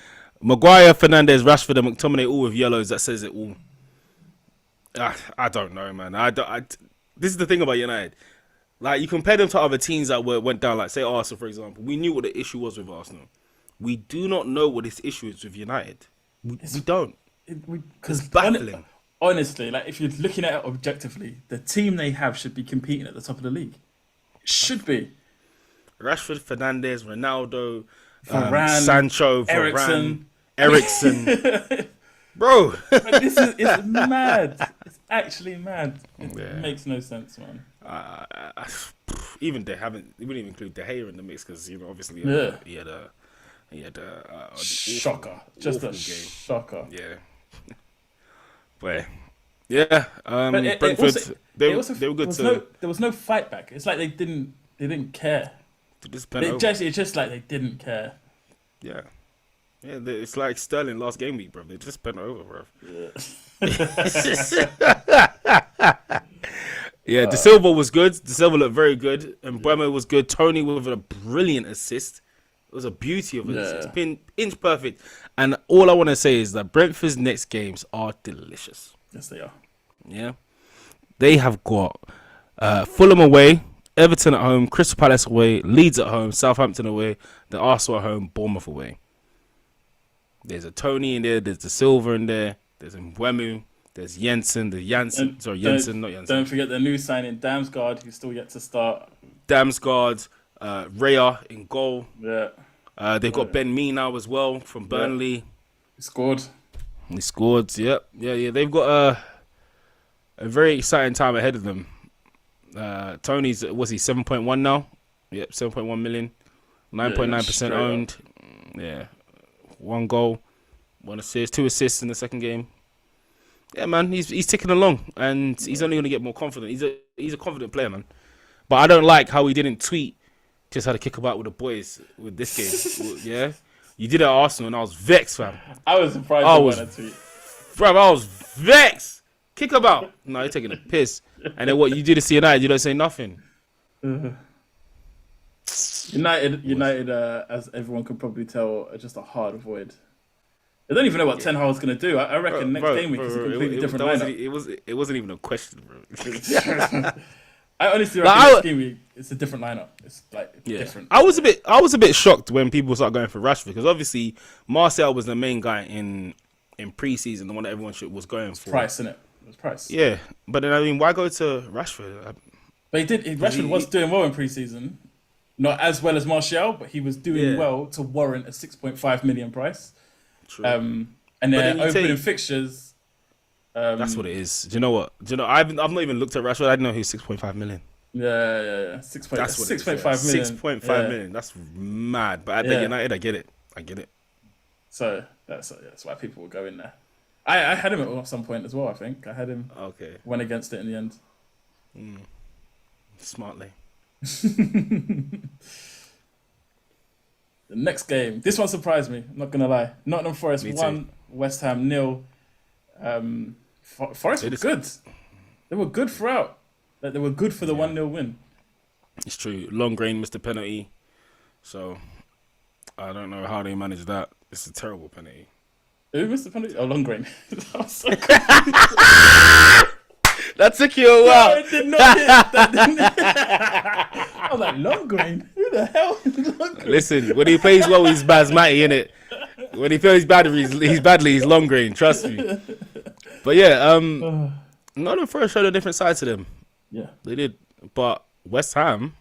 Maguire, Fernandes, Rashford, and McTominay all with yellows. That says it all. I don't know, man. This is the thing about United. Like, you compare them to other teams that went down, like, say, Arsenal, for example. We knew what the issue was with Arsenal. We do not know what this issue is with United. We don't. It's baffling. Honestly, like, if you're looking at it objectively, the team they have should be competing at the top of the league. It should be. Rashford, Fernandes, Ronaldo, Varane, Sancho, Varane, Ericsson. Bro. It's mad. It's actually mad. It makes no sense, man. Even we wouldn't even include De Gea in the mix because, obviously he had a shocker. Just a game. Shocker. Yeah. But yeah, Brentford, they were good too. There was no fight back. It's like they didn't care. It's just like they didn't care. Yeah. Yeah, it's like Sterling last game week, bro. They just bent over, bro. Yeah, De Silva was good. De Silva looked very good. And Mbeumo was good. Tony with a brilliant assist. It was a beauty of it. It's Yeah. been inch perfect. And all I want to say is that Brentford's next games are delicious. Yes, they are. Yeah. They have got Fulham away, Everton at home, Crystal Palace away, Leeds at home, Southampton away, the Arsenal at home, Bournemouth away. There's a Tony in there, there's the Silva in there, there's Mbeumo, there's Jensen, Jensen, not Jensen. Don't forget the new signing, Damsgaard, who's still yet to start. Damsgaard, Raya in goal. Yeah. They've got Ben Mee now as well from Burnley. He scored. He scored, yep. Yeah. They've got a very exciting time ahead of them. Tony's, was he 7.1 now? Yep, 7.1 million. 9.9% owned. Yeah. 1 goal, 1 assist, 2 assists in the second game. Yeah, man, he's ticking along, and he's only going to get more confident. He's a confident player, man. But I don't like how he didn't tweet just how to kick about with the boys with this game. Yeah, you did it at Arsenal, and I was vexed, fam. I was surprised by that tweet. Bro, I was vexed. Kick about. No, you're taking a piss. And then what you do to United, you don't say nothing. United, as everyone can probably tell, are just a hard avoid. I don't even know what Ten Hag's going to do. I reckon next game week is a completely different lineup. It wasn't even a question, bro. I honestly reckon next game week it's a different lineup. It's like different. I was a bit shocked when people started going for Rashford, because obviously Martial was the main guy in pre-season, the one that everyone was going for. Price, innit? It was Price. Yeah, but then I mean, why go to Rashford? But Rashford was doing well in pre-season. Not as well as Martial, but he was doing well to warrant a 6.5 million price. True. And then opening fixtures. That's what it is. Do you know what? I've not even looked at Rashford. I didn't know he was 6.5 million. Yeah. That's what 6.5 million. 6.5 million. That's mad. But at United, I get it. So that's why people will go in there. I had him at some point as well. I think I had him. Okay. Went against it in the end. Smartly. The next game. This one surprised me. I'm not gonna lie. Nottingham Forest 1, West Ham 0. Forest were good. They were good throughout. Like, they were good for the 1-0 win. It's true. Long grain missed the penalty. So I don't know how they managed that. It's a terrible penalty. Who missed the penalty? Oh, Long grain. That took you a while. No, it did not hit. That didn't hit. I was like, Long grain? Who the hell is Long grain? Listen, when he plays well, he's basmati, innit? When he plays badly, he's long grain. Trust me. But yeah, Nottingham Forest showed a different side to them. Yeah, they did. But West Ham,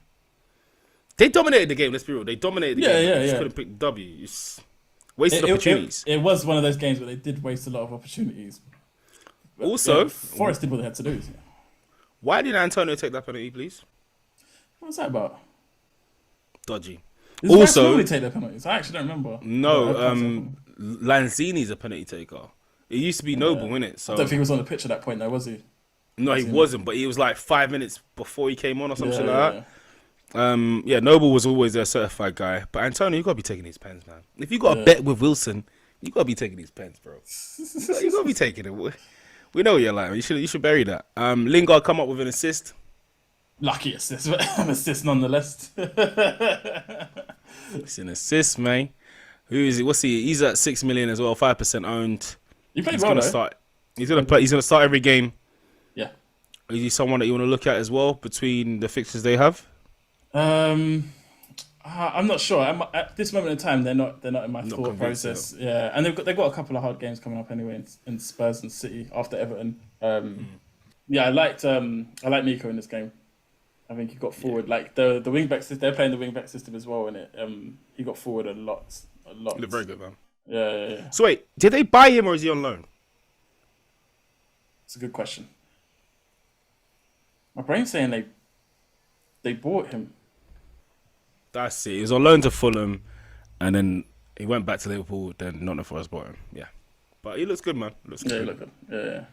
they dominated the game. Let's be real. They dominated the game. Yeah. They just couldn't pick W. It's wasted opportunities. It was one of those games where they did waste a lot of opportunities. But, also, Forest did what they had to do. Yeah. Why did Antonio take that penalty, please? What's that about? Dodgy. Does also, normally take their penalties? I actually don't remember. No, Lanzini's a penalty taker. It used to be Noble, innit? So I don't think he was on the pitch at that point, though, was he? No, he wasn't. But he was like 5 minutes before he came on or something like that. Noble was always a certified guy. But Antonio, you got to be taking these pens, man. If you got a bet with Wilson, you got to be taking these pens, bro. You got to be taking it. We know what you're like. You should bury that. Lingard come up with an assist. Lucky assist, but an assist nonetheless. It's an assist, man. Who is he? What's he? He's at 6 million as well, 5% owned. He played well, though. He's gonna play. He's gonna start every game. Yeah. Is he someone that you want to look at as well between the fixtures they have? I'm not sure. At this moment in time, they're not in my thought process. Yeah, and they've got a couple of hard games coming up anyway in Spurs and City after Everton. Yeah, I like Nico in this game. I think he got forward like the wingback system. They're playing the wingback system as well, and he got forward a lot. He looked very good, man. Yeah. So wait, did they buy him or is he on loan? It's a good question. My brain's saying they bought him. That's it. He was on loan to Fulham, and then he went back to Liverpool. Then Nottingham Forest bought him. Yeah, but he looks good, man. He look good. Yeah.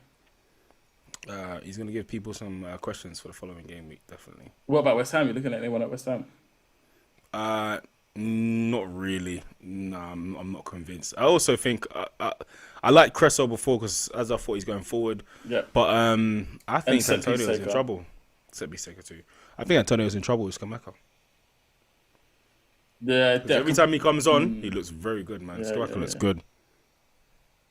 He's going to give people some questions for the following game week, definitely. What about West Ham? You looking at anyone at West Ham? Not really. No, I'm not convinced. I also think I like Cresso before because as I thought he's going forward. Yeah. But I think Antonio's in trouble. Set be Seka too. I think Antonio's in trouble with Skamaka. Yeah, Because every time he comes on, he Mm, looks very good, man. yeah, Striker yeah, looks yeah. good.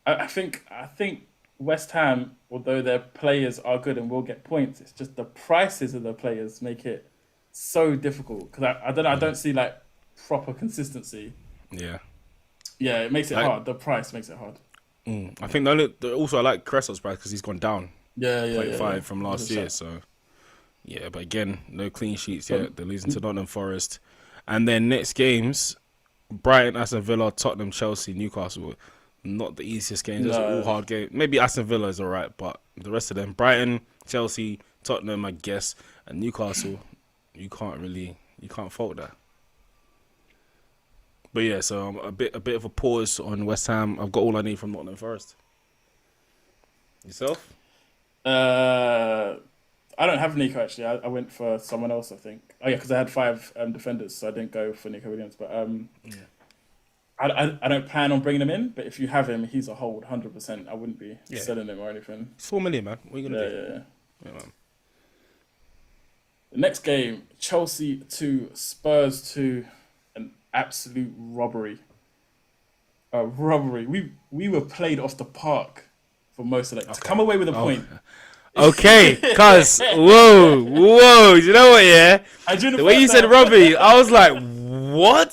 I think West Ham, although their players are good and will get points, it's just the prices of the players make it so difficult. Because I don't know, I Yeah. don't see like proper consistency. Yeah. Yeah, it makes it Like, hard. The price makes it hard. I think also I like Cresso's price because he's gone down Yeah, yeah, point yeah, yeah. 0.5 from last year. 100%. So yeah, but again, no clean sheets But yet. They're losing to Nottingham Forest, and then next games: Brighton, Aston Villa, Tottenham, Chelsea, Newcastle. Not the easiest games. Those are all no, hard games. Maybe Aston Villa is alright, but the rest of them: Brighton, Chelsea, Tottenham, I guess, and Newcastle. You can't fault that. But yeah, so a bit of a pause on West Ham. I've got all I need from Nottingham Forest. Yourself? uh, I don't have Nico actually. I went for someone else. I think. Oh yeah, because I had five defenders, so I didn't go for Nico Williams. But Yeah. I don't plan on bringing him in. But if you have him, he's a hold, 100%. I wouldn't be Yeah. selling him or anything. It's 4 million, man. What are you Yeah, gonna do? yeah, yeah. Yeah, man. The next game, Chelsea 2, Spurs 2, an absolute robbery. A robbery. We were played off the park for most of that. To come away with a point. Okay, cuz whoa. You know what? Yeah, During the way you first said half- Robbie, I was like, what?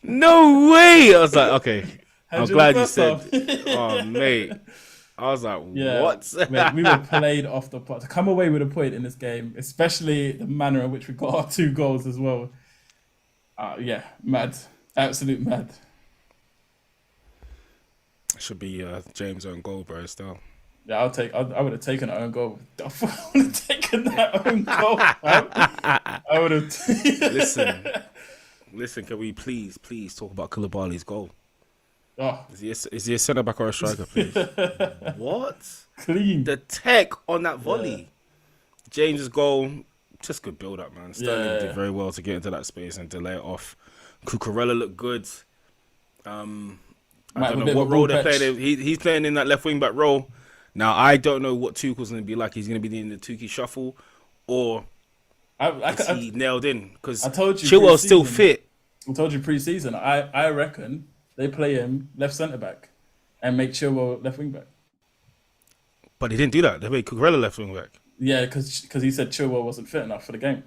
No way. I was like, okay. I'm during the glad you first said. half- Oh, mate. I was like, Yeah, what? mate, we were played off the park. To come away with a point in this game, especially the manner in which we got our 2 goals as well. Yeah, mad. Absolute mad. Should be James' own goal, bro. Still. Yeah, I would have taken our own goal. I would have taken that own goal, man. I would have. Listen. Can we please talk about Koulibaly's goal? Oh, Is he a centre back or a striker, please? What? clean. The tech on that volley. James's goal, just good build up, man. Sterling Yeah. did very well to get into that space and delay it off. Cucurella looked good. I Might have don't a know bit what of a role ball they're patch. playing. He's playing in that left wing back role. Now I don't know what Tuchel's going to be like. He's going to be in the Tuchel shuffle, or is he nailed in? Because I told you Chilwell's still pre-season. fit. I told you pre-season. I reckon they play him left centre back and make Chilwell left wing back. But he didn't do that. They made Cucurella left wing back. Yeah, because he said Chilwell wasn't fit enough for the game.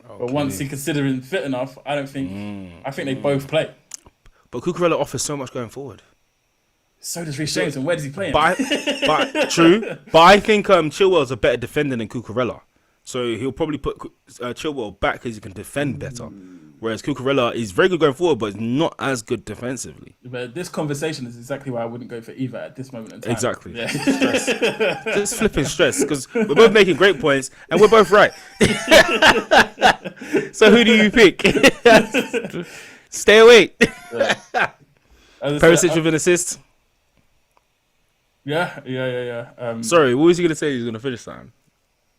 But Okay. once he considered him fit enough, I don't think. I think they both play. But Cucurella offers so much going forward. So does Reece James, and where does he play him? But true. But I think Chilwell's a better defender than Cucurella. So he'll probably put Chilwell back because he can defend better. Whereas Cucurella is very good going forward, but is not as good defensively. But this conversation is exactly why I wouldn't go for either at this moment in time. Exactly. Yeah. Just flipping stress because we're both making great points and we're both right. So who do you pick? Stay away. As I said, Perisic with an assist. Yeah. Sorry, what was he going to say? He was going to finish that.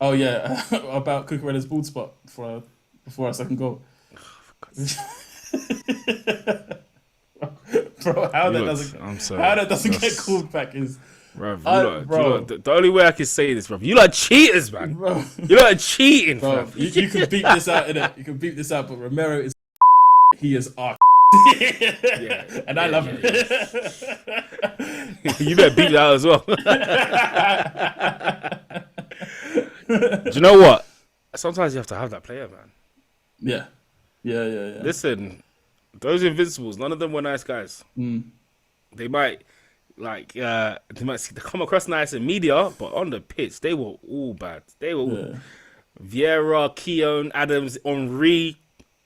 Oh yeah, about Cucurella's bald spot before our second goal. Bro, how that doesn't get called back is. Bro, the only way I can say this, bro, you lot cheaters, man. Bro, You lot are cheating, bro, fam. you can beat this out, innit? You can beat this out, but Romero is he is our and I love him. You better beat that out as well. Do you know what? Sometimes you have to have that player, man. Yeah. Listen, those Invincibles, none of them were nice guys. They might come across nice in media, but on the pitch, they were all bad. They were all Vieira, Keown, Adams, Henri,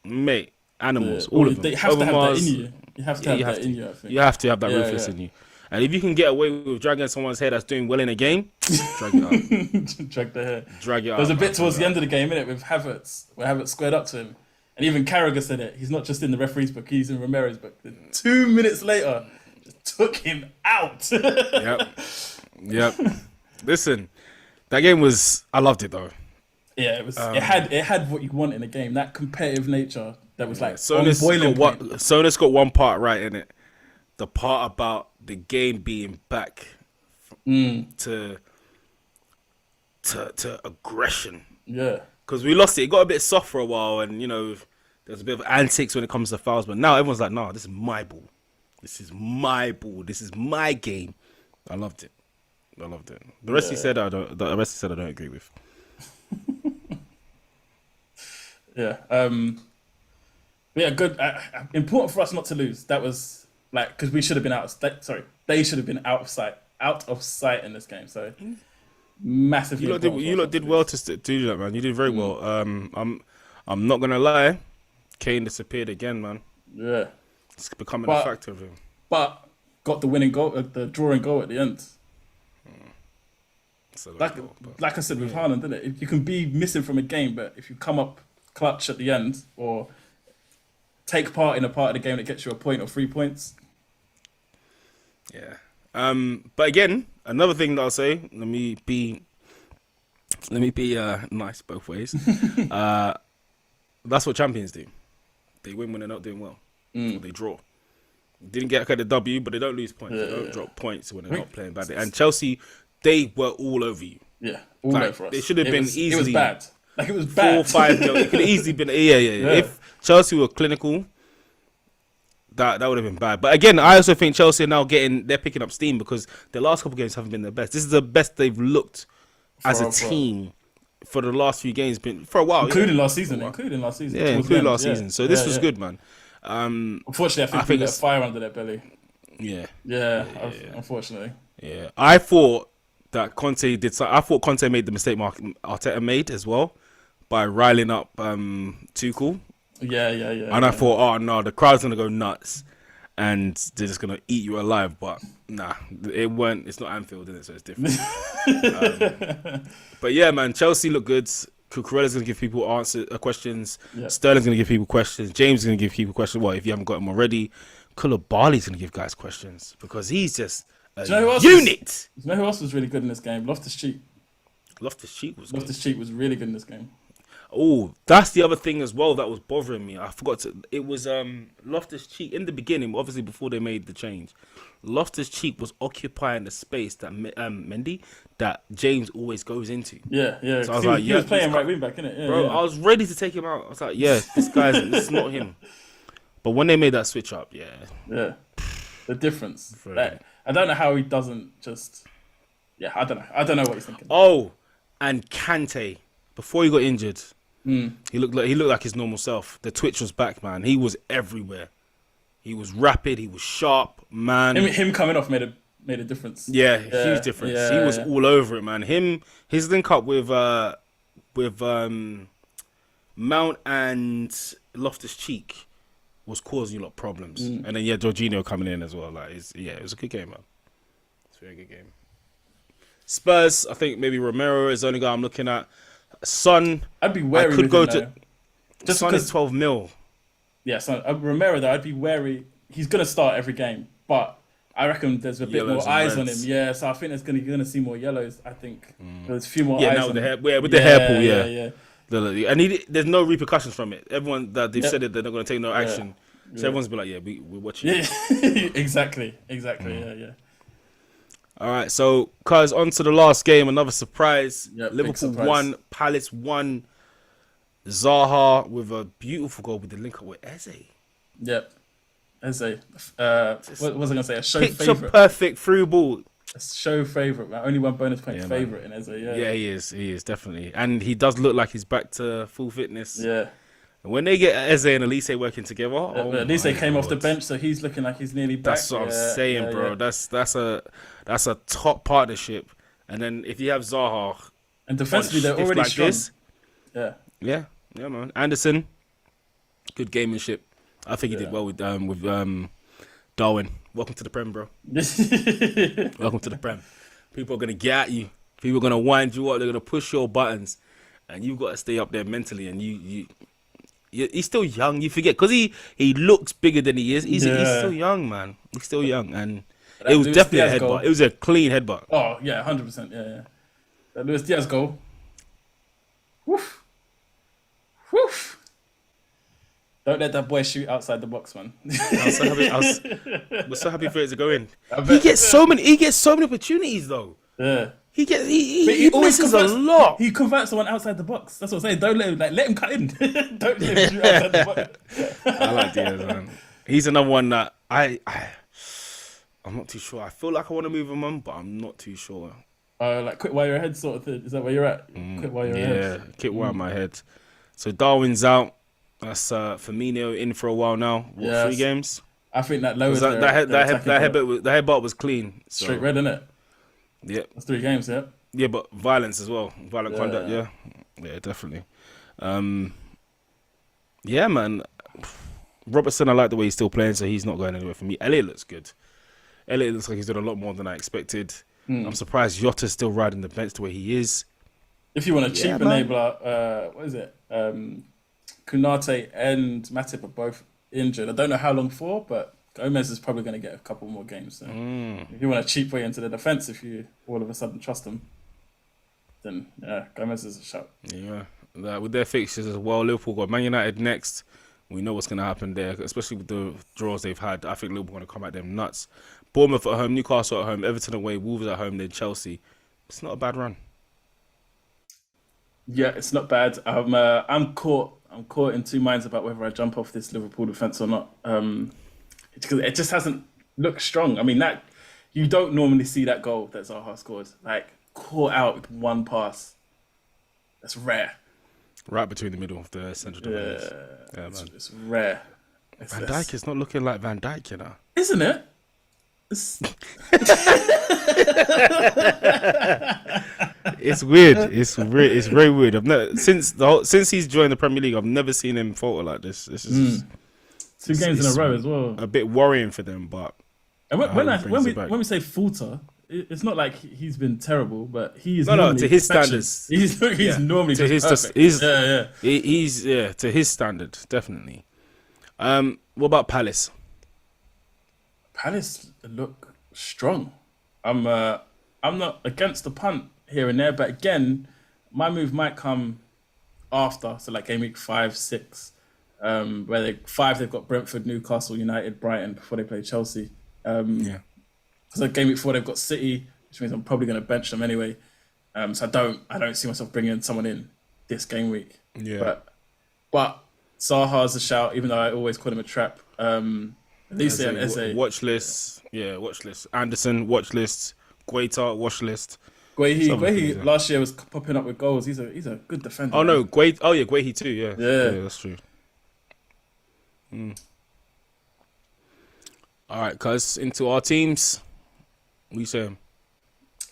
mate, animals, all of them. They have to have that in you. You have to have that in you, I think. You have to have that ruthless in you. And if you can get away with dragging someone's hair that's doing well in a game, drag it out. Drag the hair. Drag it out. There was a bit towards the end of the game, innit, with Havertz, where Havertz squared up to him. And even Carragher said it. He's not just in the referee's book, he's in Romero's book. 2 minutes later, just took him out. Yep. Listen, that game was... I loved it, though. Yeah, it was. It had what you want in a game. That competitive nature that was like Sonis on boiling point. Sonis got one part right in it. The part about the game being back to aggression. Yeah. Because we lost it. It got a bit soft for a while, and, you know, There was a bit of antics when it comes to fouls, but now everyone's like, "No, this is my ball. This is my ball. This is my game." I loved it. The rest he said, I don't. The rest he said, I don't agree with. Yeah. Yeah. Good. Important for us not to lose. That was like because we should have been out. They should have been out of sight. Out of sight in this game. So massively. You lot did well to do that, man. You did very well. I'm not gonna lie. Kane disappeared again, man. Yeah. It's becoming a factor of him. But got the winning goal, the drawing goal at the end. Like I said with Haaland, didn't it? You can be missing from a game, but if you come up clutch at the end or take part in a part of the game that gets you a point or 3 points. Yeah. But again, another thing that I'll say, let me be nice both ways. That's what champions do. They win when they're not doing well. Or they draw. Didn't get the W, but they don't lose points. They don't drop points when they're not playing badly. And Chelsea, they were all over you. Yeah, all over us. They should have been easily. It was bad. Like it was bad. 4-5 0. It could have easily been. Yeah. If Chelsea were clinical, that would have been bad. But again, I also think Chelsea are now they're picking up steam because their last couple of games haven't been their best. This is the best they've looked as a team for the last few games, been for a while, including last season. Yeah, including last season. So this was good, man. Unfortunately, I think there's fire under their belly. Yeah. Unfortunately. Yeah, I thought that Conte did. I thought Conte made the mistake Arteta made as well by riling up Tuchel. Yeah. And I thought, oh no, the crowd's gonna go nuts, and they're just gonna eat you alive. But nah, it weren't. It's not Anfield, is it? So it's different. But yeah, man, Chelsea look good. Cucurella's going to give people questions. Yeah. Sterling's going to give people questions. James is going to give people questions. Well, if you haven't got them already, Koulibaly's going to give guys questions because he's just a unit. You know who else was really good in this game? Loftus-Cheek. Loftus-Cheek was really good in this game. Oh, that's the other thing as well that was bothering me. I forgot to. It was Loftus-Cheek in the beginning, obviously before they made the change. Loftus-Cheek was occupying the space that Mendy, that James always goes into. Yeah. So I was like, he was playing right wing back, innit? Yeah, bro, I was ready to take him out. I was like, this is not him. But when they made that switch up, the difference. Like, I don't know how he doesn't just. Yeah, I don't know. I don't know what he's thinking. Oh, and Kante, before he got injured, he looked like his normal self. The twitch was back, man. He was everywhere. He was rapid. He was sharp, man. Him coming off made a difference. Yeah, huge difference. He was all over it, man. His link up with Mount and Loftus-Cheek was causing a lot of problems. And then Jorginho coming in as well. Like, it was a good game, man. It's a very good game. Spurs, I think maybe Romero is the only guy I'm looking at. Son, I'd be wary. I could go to. Just Son is 12 mil. Yeah, so Romero though, I'd be wary. He's gonna start every game, but I reckon there's a bit more eyes on him. Yeah, so I think you're gonna see more yellows. I think there's a few more eyes on him. With the hair pull, yeah. And there's no repercussions from it. Everyone that they've said it, they're not gonna take no action. So everyone's been like, we're watching. Yeah, exactly. Yeah. All right, so guys, on to the last game. Another surprise. Liverpool won, Palace won. Zaha with a beautiful goal with the link up with Eze. Yep. Eze. What was I going to say? A show Picture favourite. Perfect through ball. A show favourite, man. Only one bonus point favourite in Eze. Yeah, he is, definitely. And he does look like he's back to full fitness. Yeah. And when they get Eze and Elise working together, Elise came off the bench, so he's looking like he's nearly back. That's what I'm saying, bro. Yeah. That's a top partnership. And then if you have Zaha, and defensively they're already like strong. Yeah, man. Anderson, good gamemanship. I think he did well with Darwin. Welcome to the Prem, bro. Welcome to the Prem. People are gonna get at you. People are gonna wind you up. They're gonna push your buttons, and you've got to stay up there mentally. And he's still young. You forget because he looks bigger than he is. He's still young, man. He's still young, and it was definitely a headbutt. Goal. It was a clean headbutt. Oh yeah, 100%. Yeah. That Luis Diaz goal. Woof. Don't let that boy shoot outside the box, man. I was so happy for it to go in. He gets so many opportunities though. Yeah. But he misses a lot. He converts the one outside the box. That's what I'm saying. Don't let him cut in. Don't let him shoot outside the box. I like Diaz, man. He's another one that I'm not too sure. I feel like I want to move him on, but I'm not too sure. Like quit while you're ahead sort of thing. Is that where you're at? Quit while you're ahead. Yeah, quit while my head. So Darwin's out. That's Firmino in for a while now. What, 3 games? I think that lowers that headbutt was clean. So. Straight red, innit? Yeah. That's 3 games, yeah. Yeah, but violence as well. Violent conduct, yeah. Yeah, definitely. Yeah, man. Robertson, I like the way he's still playing, so he's not going anywhere for me. Elliot looks good. Elliot looks like he's doing a lot more than I expected. I'm surprised Jota's still riding the bench the way he is. If you want a cheap enabler, what is it? Konate and Matip are both injured. I don't know how long for, but Gomez is probably going to get a couple more games. So if you want a cheap way into the defense, if you all of a sudden trust them, then Gomez is a shout. Yeah, with their fixtures as well, Liverpool got Man United next. We know what's going to happen there, especially with the draws they've had. I think Liverpool are going to come at them nuts. Bournemouth at home, Newcastle at home, Everton away, Wolves at home, then Chelsea. It's not a bad run. Yeah, it's not bad. I'm caught in 2 minds about whether I jump off this Liverpool defense or not. Because it just hasn't looked strong. I mean, that you don't normally see that goal that Zaha scored. Like, caught out with 1 pass. That's rare. Right between the middle of the central defenders. Yeah, man. It's rare. Van Dijk is not looking like Van Dijk, you know. Isn't it? It's weird. It's very weird. I've never since he's joined the Premier League, I've never seen him falter like this. This is 2 games in a row as well. A bit worrying for them, but when we say falter, it's not like he's been terrible, but he's to his standards. He's normally to his perfect. He's to his standard, definitely. What about Palace? Palace look strong. I'm not against the punt here and there, but again, my move might come after, so like game week 5, 6, where they've got Brentford, Newcastle, United, Brighton before they play Chelsea. So game week 4 they've got City, which means I'm probably going to bench them anyway. So I don't see myself bringing someone in this game week. Yeah. But Zaha's a shout, even though I always call him a trap. At least watch list. Yeah, watch list. Anderson, watch list. Guaita, watch list. Guehi last year was popping up with goals. He's a good defender. Oh no, Guehi too. Yeah, that's true. All right, cuz into our teams. What you saying?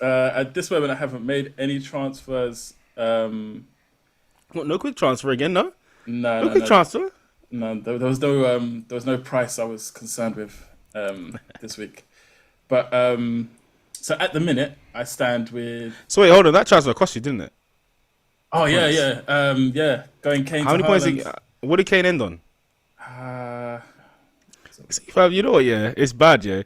At this moment, I haven't made any transfers. What? No quick transfer again? No. No quick transfer. No, there was no price I was concerned with this week. But so at the minute, I stand with. So wait, hold on. That transfer cost you, didn't it? Oh yeah. Going Kane. How many points? What did Kane end on? 65. You know what? Yeah, it's bad. Yeah,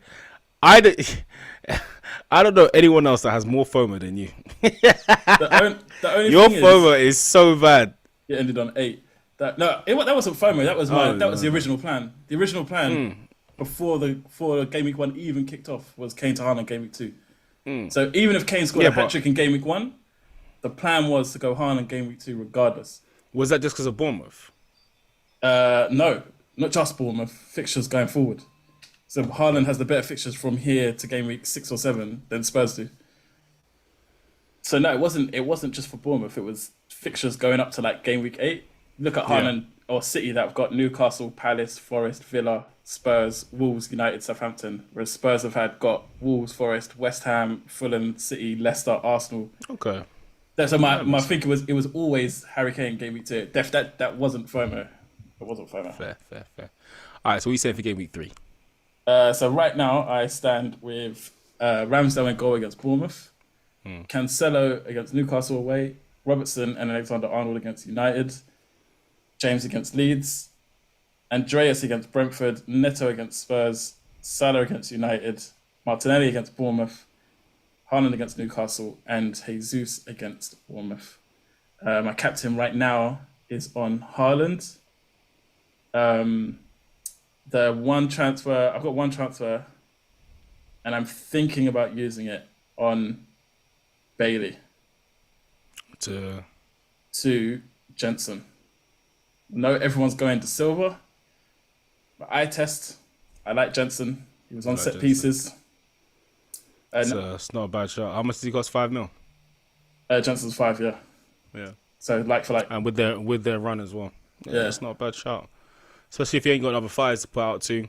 I don't know anyone else that has more FOMO than you. the only Your FOMO is so bad. It ended on 8. That wasn't FOMO. That was the original plan. The original plan before game week 1 even kicked off was Kane to Haaland game week 2. So even if Kane scored a hat-trick in game week 1, the plan was to go Haaland game week 2 regardless. Was that just because of Bournemouth? No, not just Bournemouth. Fixtures going forward. So Haaland has the better fixtures from here to game week 6 or 7 than Spurs do. So no, it wasn't just for Bournemouth. It was fixtures going up to like game week 8. Look at Haaland or City that have got Newcastle, Palace, Forest, Villa, Spurs, Wolves, United, Southampton. Whereas Spurs have got Wolves, Forest, West Ham, Fulham, City, Leicester, Arsenal. Okay. So my thinking was it was always Harry Kane game week 2. That wasn't FOMO. It wasn't FOMO. Fair. All right, so what are you saying for game week 3? So right now I stand with Ramsdale and goal against Bournemouth, Cancelo against Newcastle away, Robertson and Alexander-Arnold against United, James against Leeds, Andreas against Brentford, Neto against Spurs, Salah against United, Martinelli against Bournemouth, Haaland against Newcastle, and Jesus against Bournemouth. My captain right now is on Haaland. I've got one transfer, and I'm thinking about using it on Bailey. To Jensen. No, everyone's going to Silva. But I like Jensen. He was on set pieces. It's not a bad shot. How much did he cost? 5 mil. Jensen's 5, yeah. Yeah. So like for like, and with their run as well. Yeah, it's not a bad shot. Especially if you ain't got another 5s to put out too.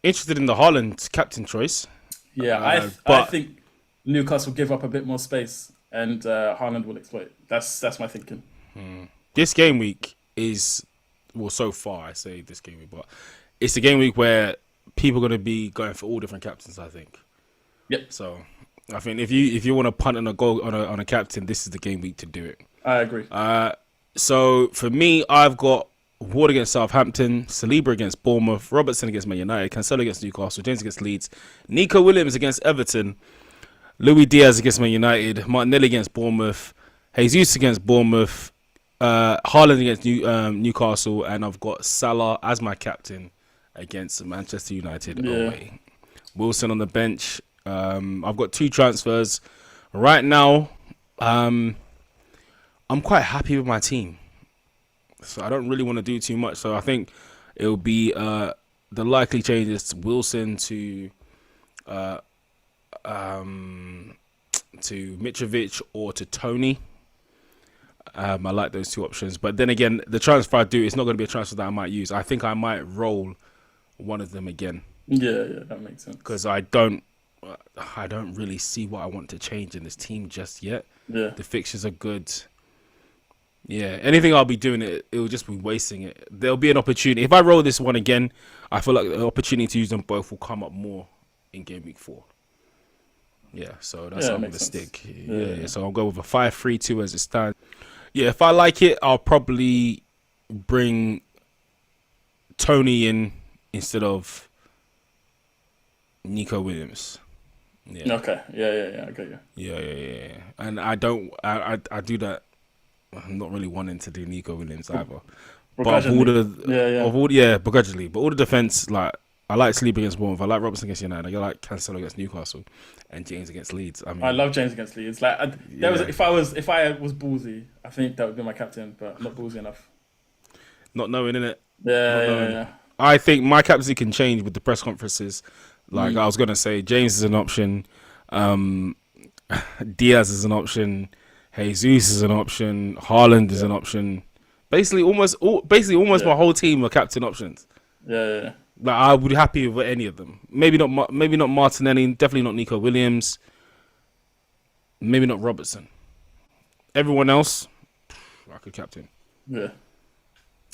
Interested in the Haaland captain choice. Yeah, I think Newcastle give up a bit more space, and Haaland will exploit. That's my thinking. This game week is, well, so far I say this game week, but it's the game week where people are going to be going for all different captains, I think. Yep. So I think if you want to punt on a goal on a captain, this is the game week to do it. I agree. So for me, I've got Ward against Southampton, Saliba against Bournemouth, Robertson against Man United, Cancelo against Newcastle, James against Leeds, Nico Williams against Everton, Luis Diaz against Man United, Martinelli against Bournemouth, Jesus against Bournemouth, Haaland against Newcastle, and I've got Salah as my captain against Manchester United away. Wilson on the bench. I've got 2 transfers. Right now, I'm quite happy with my team. So I don't really want to do too much. So I think it'll be the likely changes to Wilson to Mitrovic or to Tony. I like those 2 options. But then again, the transfer I do, it's not going to be a transfer that I might use. I think I might roll one of them again. Yeah, that makes sense. Because I don't really see what I want to change in this team just yet. Yeah. The fixtures are good. Yeah, anything I'll be doing, it will just be wasting it. There'll be an opportunity. If I roll this one again, I feel like the opportunity to use them both will come up more in game week 4. Yeah, so that's how I'm going to stick. Yeah, so I'll go with a 5-3-2 as it stands. Yeah, if I like it, I'll probably bring Tony in instead of Nico Williams. Yeah. Okay. Yeah. I got you. Yeah. And I do that. I'm not really wanting to do Nico Williams either. But begrudgingly. But all the defense, like, I like Saliba against Bournemouth, I like Robertson against United, I like Cancelo against Newcastle, and James against Leeds. I love James against Leeds. Like, if I was ballsy, I think that would be my captain, but I'm not ballsy enough. Not knowing, innit? Yeah. I think my captaincy can change with the press conferences. Like I was gonna say, James is an option, Diaz is an option, Jesus is an option, Haaland is an option. Basically, almost my whole team are captain options. Yeah. Like, I would be happy with any of them. Maybe not Martinelli. Definitely not Nico Williams. Maybe not Robertson. Everyone else, I could captain. Yeah.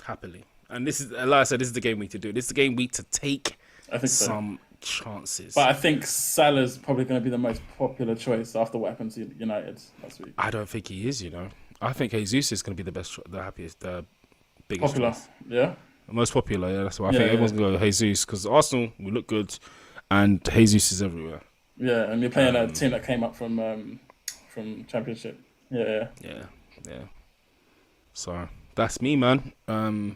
Happily. And this is, like I said, this is the game week to do. This is the game week to take some chances. But I think Salah's probably going to be the most popular choice after what happened to United last week. I don't think he is. I think Jesus is going to be the best, the happiest, the biggest. Popular, choice. Yeah. Most popular, yeah. That's why I think everyone's going to go Jesus because Arsenal, we look good, and Jesus is everywhere. Yeah, and you're playing a team that came up from Championship. Yeah. So that's me, man. I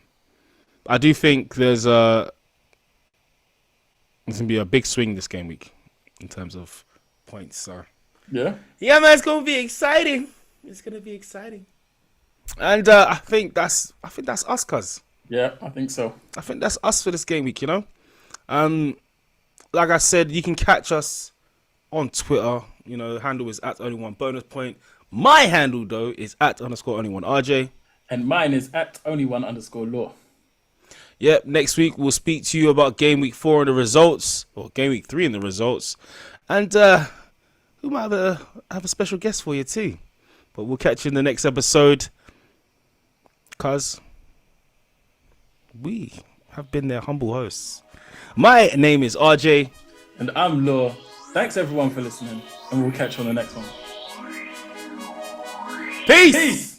do think there's going to be a big swing this game week in terms of points. So yeah, man, it's going to be exciting. It's going to be exciting, and I think that's us, cuz. Yeah, I think so. I think that's us for this game week, Like I said, you can catch us on Twitter. The handle is @only1bonuspoint. My handle, though, is @_only1rj. And mine is @only1_law. Yep, next week we'll speak to you about game week 4 and the results, or game week 3 and the results. And we might have a special guest for you too. But we'll catch you in the next episode. Cuz we have been their humble hosts. My name is RJ. And I'm Law. Thanks everyone for listening. And we'll catch you on the next one. Peace!